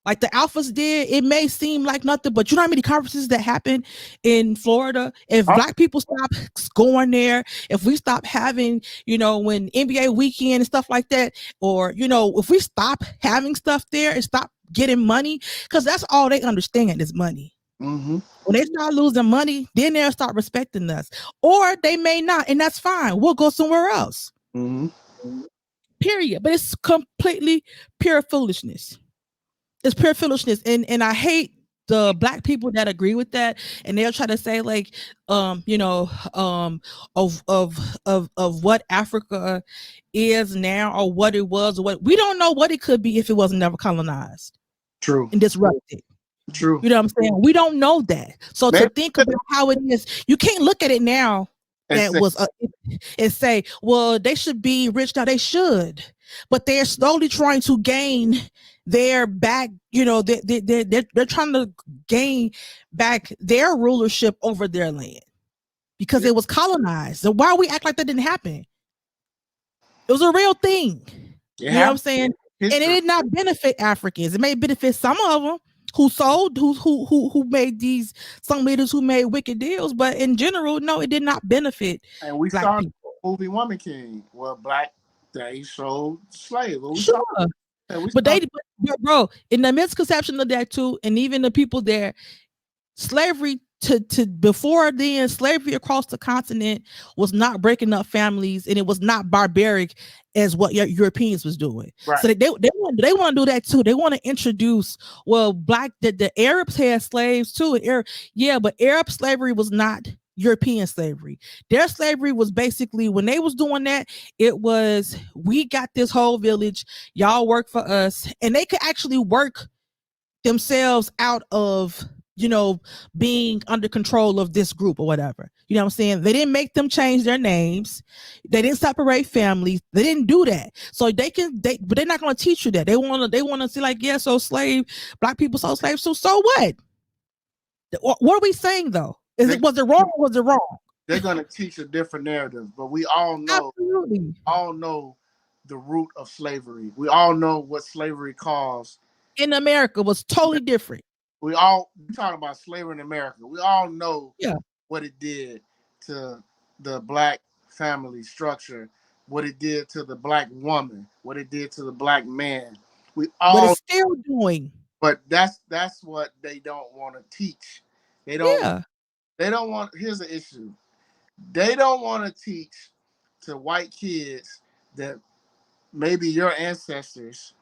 Like the Alphas did, it may seem like nothing, but you know how many conferences that happen in Florida? If Oh, black people stop going there, if we stop having, when NBA weekend and stuff like that, or, if we stop having stuff there and stop getting money, because that's all they understand is money. mm-hmm. When they start losing money, then they'll start respecting us. Or they may not, and that's fine. We'll go somewhere else. Mm-hmm. Period. But it's completely pure foolishness. It's pure foolishness. And I hate the black people that agree with that, and they'll try to say like of what Africa is now, or what it was, or what we don't know what it could be if it wasn't never colonized True. and disrupted. True. You know what I'm saying? We don't know that. So to Maybe think about how it is, you can't look at it now and that say, was and say, well, they should be rich now. They should, but they're slowly trying to gain their back. They're trying to gain back their rulership over their land because yeah, it was colonized. So why we act like that didn't happen? It was a real thing. it You know what I'm happened saying? in And it history. did not benefit Africans. It may benefit some of them who made these some leaders who made wicked deals, but in general, no, it did not benefit And we black saw the people. movie Woman King, where black they showed slaves. Well, we saw Sure, and we but saw bro, in the misconception of that too, and even the people there, slavery to before then, slavery across the continent was not breaking up families, and it was not barbaric as what Europeans was doing. right, So they want to do that too. They want to introduce, well, the Arabs had slaves too. Yeah, but Arab slavery was not European slavery. Their slavery was basically, when they was doing that, it was, we got this whole village, y'all work for us, and they could actually work themselves out of, being under control of this group or whatever. You know what I'm saying? They didn't make them change their names. They didn't separate families. They didn't do that. So but they're not going to teach you that. They want to see like, yeah, so black people sold slaves. So what? What are we saying though? they, Was it wrong or was it wrong? they're gonna teach a different narrative. But we Absolutely. all know the root of slavery. We all know what slavery caused. In America was totally different. We talk about slavery in America. We all know Yeah. what it did to the black family structure, what it did to the black woman, what it did to the black man. We But all, it's still doing. but that's what they don't want to teach. They don't Yeah. they don't want. Here's the issue. They don't want to teach to white kids that maybe your ancestors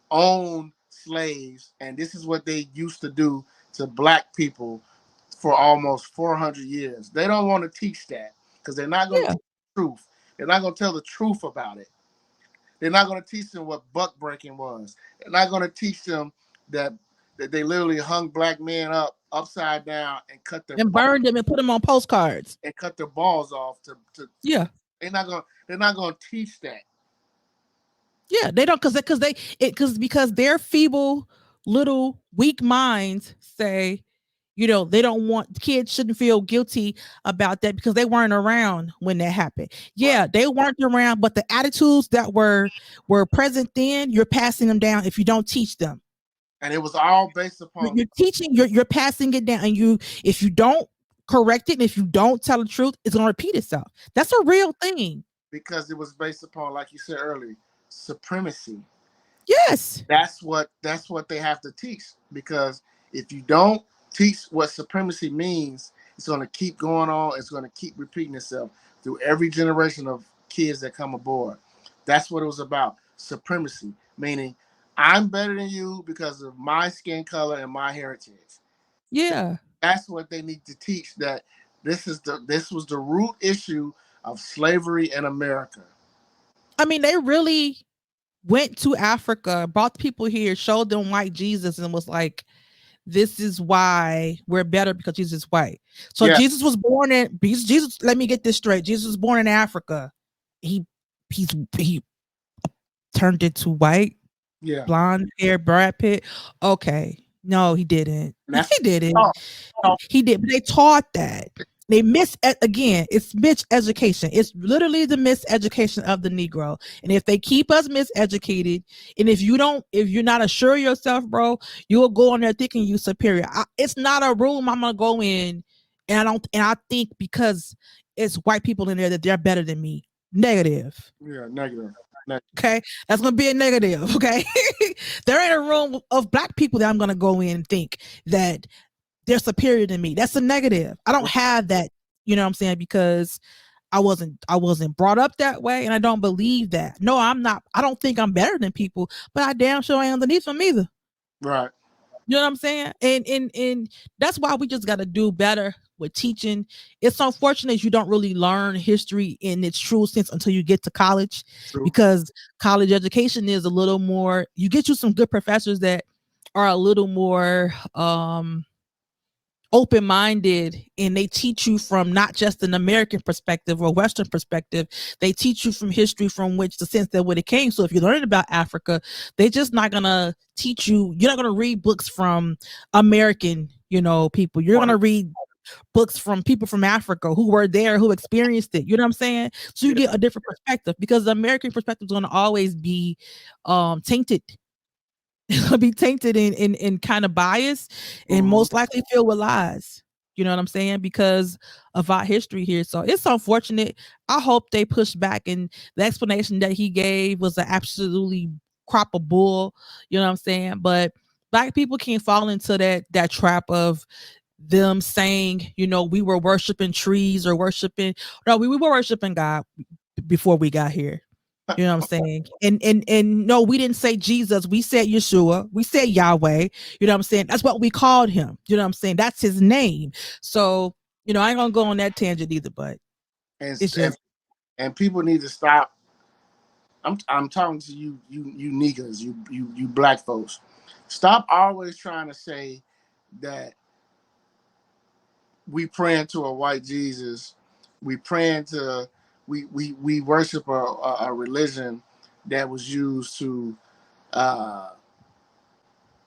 owned slaves, and this is what they used to do to black people for almost 400 years. They don't want to teach that because they're not going to Yeah. teach the truth. They're not going to tell the truth about it. They're not going to teach them what buck breaking was. They're not going to teach them that that they literally hung black men up upside down and and burned them and put them on postcards. cut their balls off to Yeah. they're not gonna teach that. Yeah, they don't because their feeble little weak minds say, they don't want kids shouldn't feel guilty about that because they weren't around when that happened. Right. Yeah, they weren't around, but the attitudes that were present then, you're passing them down if you don't teach them. And it was all based You're, upon you're teaching, you're passing it down, and if you don't correct it, and if you don't tell the truth, it's gonna repeat itself. That's a real thing. because it was based upon, like you said earlier, supremacy. Yes. That's what they have to teach, because if you don't teach what supremacy means, it's going to keep going on. It's going to keep repeating itself through every generation of kids that come aboard. That's what it was about. Supremacy, meaning I'm better than you because of my skin color and my heritage. Yeah. That's what they need to teach, that this was the root issue of slavery in America. I mean, they really went to Africa, brought people here, showed them white Jesus, and was like, this is why we're better because Jesus is white. So Yeah, Jesus, let me get this straight. Jesus was born in Africa. He turned into white, yeah. blonde hair, Brad Pitt. Okay. No, he didn't. And He that's didn't. oh, oh, He did, but they taught that. They again, it's miseducation. It's literally the miseducation of the Negro. And if they keep us miseducated, and if you're not assured of yourself, bro, you'll go in there thinking you superior. It's not a room I'm gonna go in, and I think because it's white people in there that they're better than me. Negative. yeah, negative. Okay, that's gonna be a negative. Okay, there ain't a room of black people that I'm gonna go in and think that they're superior to me. That's a negative. I don't have that, you know what I'm saying? Because I wasn't brought up that way, and I don't believe that. No, I'm not. I don't think I'm better than people, but I damn sure ain't underneath them either. Right. You know what I'm saying? And that's why we just got to do better with teaching. It's unfortunate you don't really learn history in its true sense until you get to college, True. because college education is a little more. You get you some good professors that are a little more open-minded, and they teach you from not just an American perspective or Western perspective. They teach you from history, from which the sense that what it came. So if you're learning about Africa, they're just not gonna teach you. You're not gonna read books from American, people. You're Point. gonna read books from people from Africa who were there, who experienced it. You know what I'm saying? So you Yeah. get a different perspective, because the American perspective is gonna always be tainted. It's gonna be tainted and kind of biased, and Mhm. most likely filled with lies. You know what I'm saying? Because of our history here. So it's unfortunate. I hope they push back, and the explanation that he gave was an absolutely crop of bull. You know what I'm saying? But black people can't fall into that trap of them saying, we were worshiping trees or worshiping. No, we were worshiping God before we got here. You know what I'm saying? And no, we didn't say Jesus. We said Yeshua. We said Yahweh. You know what I'm saying? That's what we called him. You know what I'm saying? That's his name. So, I ain't gonna go on that tangent either, but and, it's and just and people need to stop. I'm talking to you niggas, you black folks. Stop always trying to say that we praying to a white Jesus. We praying to we worship a religion that was used to uh,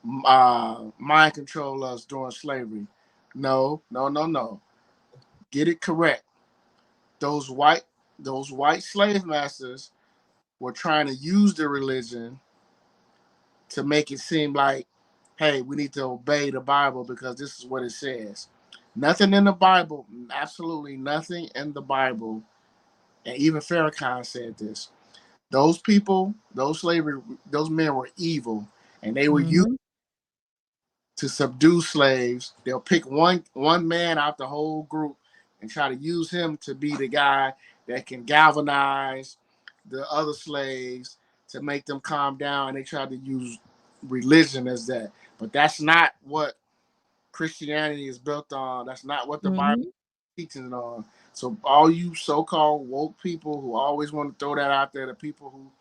mind control us during slavery. No, no, no, no. Get it correct. Those white those white slave masters were trying to use the religion to make it seem like, hey, we need to obey the Bible because this is what it says. Nothing in the Bible, absolutely nothing in the Bible, and even Farrakhan said this. Those people, those men were evil, and they were used mhm. to subdue slaves. They'll pick one man out the whole group and try to use him to be the guy that can galvanize the other slaves to make them calm down. And they try to use religion as that, but that's not what Christianity is built on. That's not what the Bible Mhm. teaches it on. So all you so-called woke people who always want to throw that out there, the people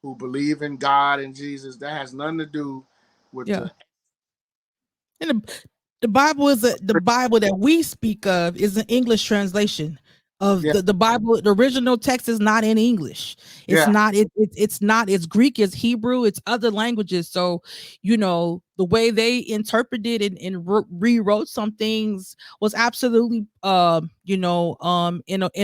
who believe in God and Jesus, that has nothing to do with Yeah. And the Bible is the Bible that we speak of is an English translation of Yeah, the Bible. The original text is not in English. It's yeah, not. It's not. It's Greek. It's Hebrew. It's other languages. So the way they interpreted and rewrote some things was absolutely in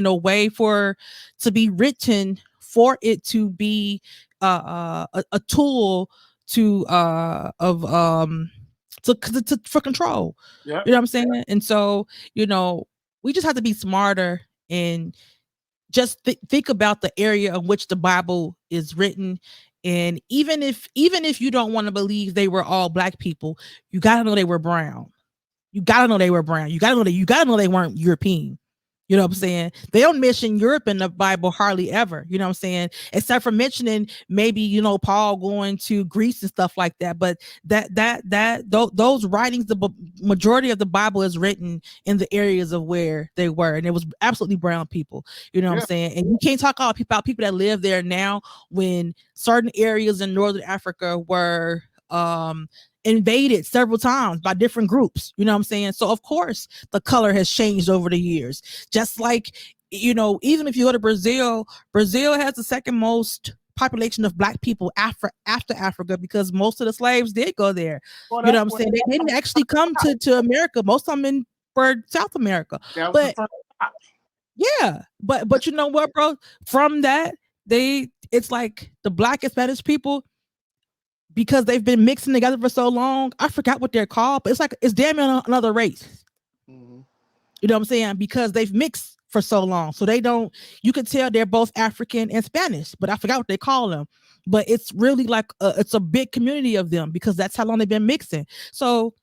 a way for to be written for it to be a tool to of for control. yeah. You know what I'm saying? And so, you know, we just have to be smarter and just think about the area in which the Bible is written. And even if you don't want to believe they were all black people, you gotta know they were brown. You gotta know they were brown. You gotta know they weren't European. You know what I'm saying? They don't mention Europe in the Bible hardly ever. You know what I'm saying? Except for mentioning maybe Paul going to Greece and stuff like that. But those writings, majority of the Bible is written in the areas of where they were, and it was absolutely brown people. You know what I'm Yeah. saying? And you can't talk about people that live there now when certain areas in northern Africa were invaded several times by different groups. You know what I'm saying? So of course the color has changed over the years. Just like, even if you go to Brazil has the second most population of black people after Africa, because most of the slaves did go there. Well, You know that's what I'm what saying? They didn't actually come to America. Most of them for South America. that was the But first stop. yeah, but you know what, bro? From that, it's like the black and Spanish people, because they've been mixing together for so long. I forgot what they're called, but it's like it's damn near another race. Mm-hmm. You know what I'm saying? Because they've mixed for so long. So they don't, you can tell they're both African and Spanish, but I forgot what they call them. But it's really like it's a big community of them because that's how long they've been mixing. So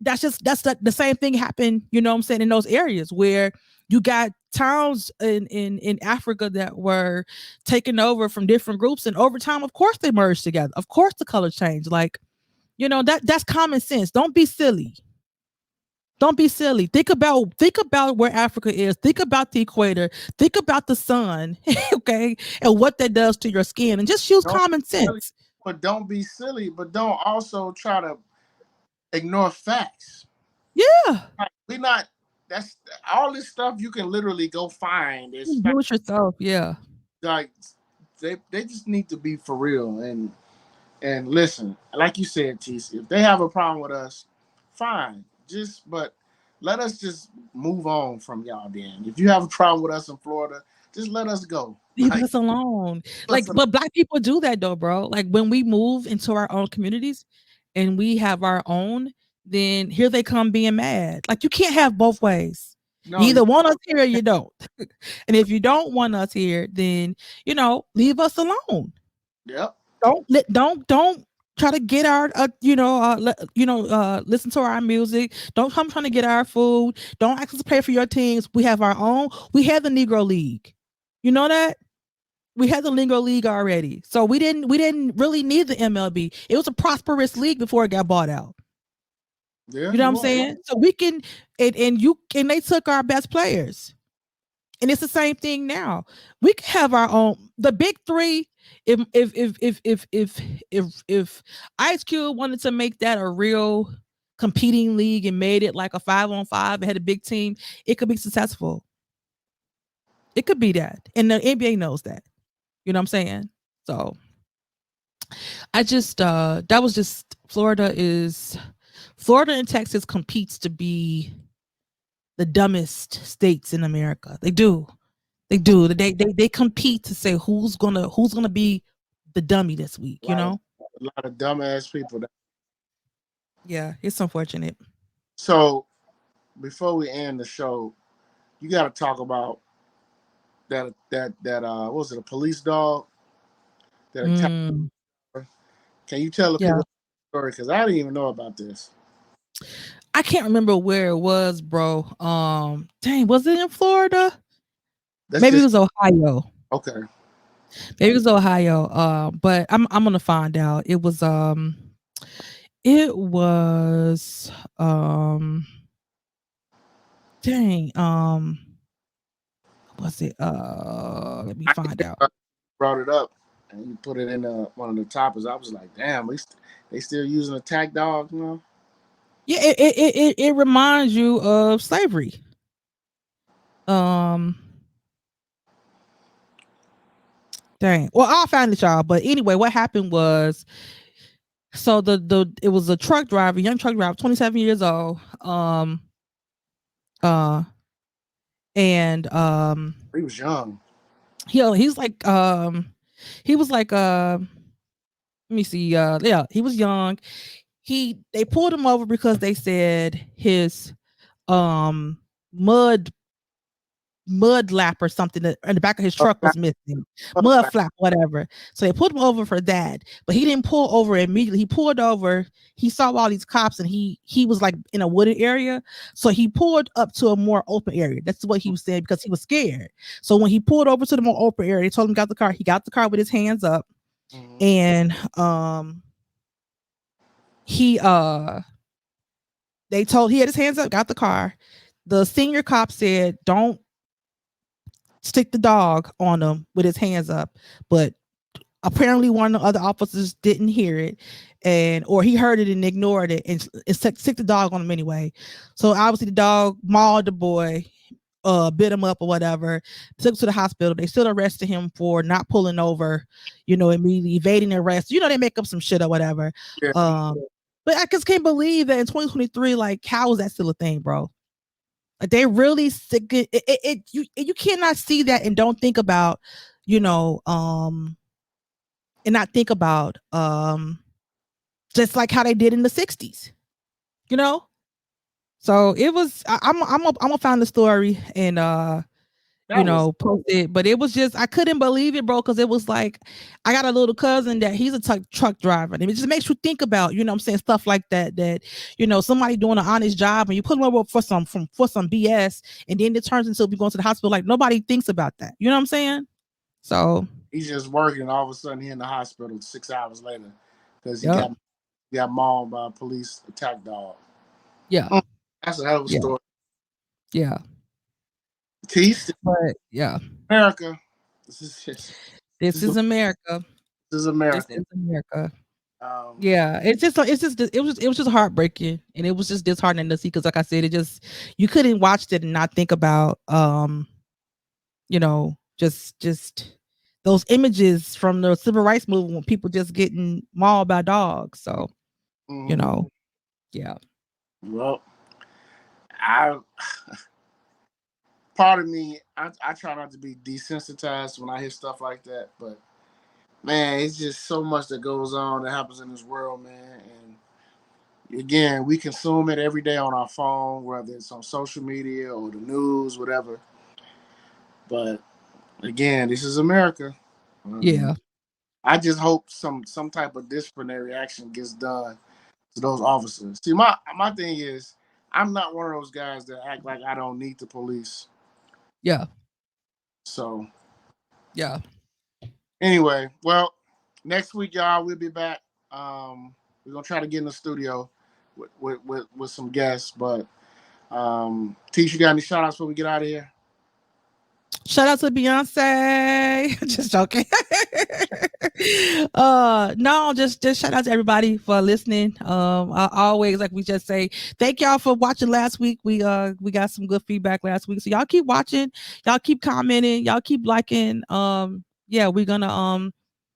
that's the same thing happened, you know what I'm saying, in those areas where you got towns in Africa that were taken over from different groups, and over time, of course, they merged together. Of course the color changed. Like, that's common sense. Don't be silly. Don't be silly. Think about where Africa is. Think about the equator. Think about the sun, okay, and what that does to your skin, and just use Don't common be silly, sense. but don't be silly, but don't also try to ignore facts. Yeah, Like, we not that's all this stuff you can literally go find is fact. do it yourself. Yeah, Like they just need to be for real and listen. Like you said, Tise, if they have a problem with us, fine. But let us just move on from y'all. Then, if you have a problem with us in Florida, just let us go. leave Like, us alone. Like, listen, but black people do that though, bro. Like when we move into our own communities and we have our own, then here they come being mad. Like you can't have both ways. You no, either want us here or you don't. And if you don't want us here, then leave us alone. yep, Don't try to get our listen to our music. Don't come trying to get our food. Don't ask us to pay for your teams. We have our own. We have the Negro League. You know that? We had the Negro League already. So we didn't really need the MLB. It was a prosperous league before it got bought out. yeah, You know what you I'm want. saying? So we can and they took our best players. And it's the same thing now. We can have our own the big three. If Ice Cube wanted to make that a real competing league and made it like a 5-on-5 and had a big team, it could be successful. It could be that. And the NBA knows that. You know what I'm saying? So I just that was just Florida and Texas competes to be the dumbest states in America. They do. They do. They compete to say who's gonna be the dummy this week, A you lot of know? dumbass people. Yeah, it's unfortunate. So before we end the show, you got to talk about that what was it, a police dog that attacked Mm, her? Can you tell the yeah. people the story? Because I didn't even know about this. I can't remember where it was, bro. Dang, was it in Florida? That's Maybe it just was Ohio. okay. Maybe it was Ohio. But I'm gonna find out. It was dang, was it let me I find out. brought it up and you put it in one of the topics. I was like, damn, they still using attack dogs, you know? Yeah, it reminds you of slavery. Um, dang. Well, I'll find it, y'all. But anyway, what happened was, so the it was a truck driver, young truck driver, 27 years old. Uh, and He was young. he's like he was like let me see. Yeah, he was young. They pulled him over because they said his um mud mud lap or something in the back of his Uh, truck was missing. Mud flap, whatever. So they put him over for that. But he didn't pull over immediately. He pulled over. He saw all these cops and he was like in a wooded area. So he pulled up to a more open area. That's what he was saying because he was scared. So when he pulled over to the more open area, they told him got the car. He got the car with his hands up. And he they told he had his hands up, got the car. The senior cop said, "Don't stick the dog on him with his hands up." But apparently one of the other officers didn't hear it, and or he heard it and ignored it and stick the dog on him anyway. So obviously the dog mauled the boy, bit him up or whatever, took him to the hospital. They still arrested him for not pulling over, immediately evading arrest. They make up some shit or whatever. yeah. But I just can't believe that in 2023, like, how is that still a thing, bro? Like, they really sick it. You cannot see that and don't think about, and not think about just like how they did in the 60s, you know? So it was I'm gonna find the story and That was post it. But it was just I couldn't believe it, bro, because it was like I got a little cousin that he's a truck driver. And it just makes you think about, what I'm saying, stuff like that, somebody doing an honest job and you put them over for some BS and then it turns into be going to the hospital. Like, nobody thinks about that. You know what I'm saying? So he's just working, and all of a sudden he in the hospital 6 hours later because he yep. got mauled by a police attack dog. Yeah. That's a hell of a Yeah. story. Yeah. Tise, But yeah. America. This This is America. is This America. is America. Um, Yeah, it was just heartbreaking, and it was just disheartening to see because, like I said, you couldn't watch it and not think about just those images from the civil rights movement when people just getting mauled by dogs. So mm-hmm. yeah, Well, I part of me, I try not to be desensitized when I hear stuff like that, but man, it's just so much that goes on that happens in this world, man. And again, we consume it every day on our phone, whether it's on social media or the news, whatever. But again, this is America. yeah, I just hope some type of disciplinary action gets done to those officers. See, my thing is, I'm not one of those guys that act like I don't need the police. yeah, So yeah. anyway, well, next week, y'all, we'll be back. We're gonna try to get in the studio with some guests. But Tish, you got any shout outs before we get out of here? Shout out to Beyonce. Just joking. No, just shout out to everybody for listening. I always, like we just say, thank y'all for watching last week. We got some good feedback last week. So y'all keep watching, y'all keep commenting, y'all keep liking. Yeah, we're gonna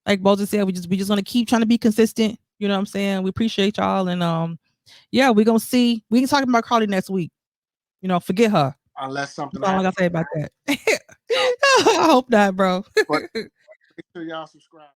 like Moses said, we just gonna keep trying to be consistent. You know what I'm saying? We appreciate y'all and yeah, we can talk about Carlee next week. Forget her. Unless something That's all I happens. gotta say about that. I hope not, bro. But make sure y'all subscribe.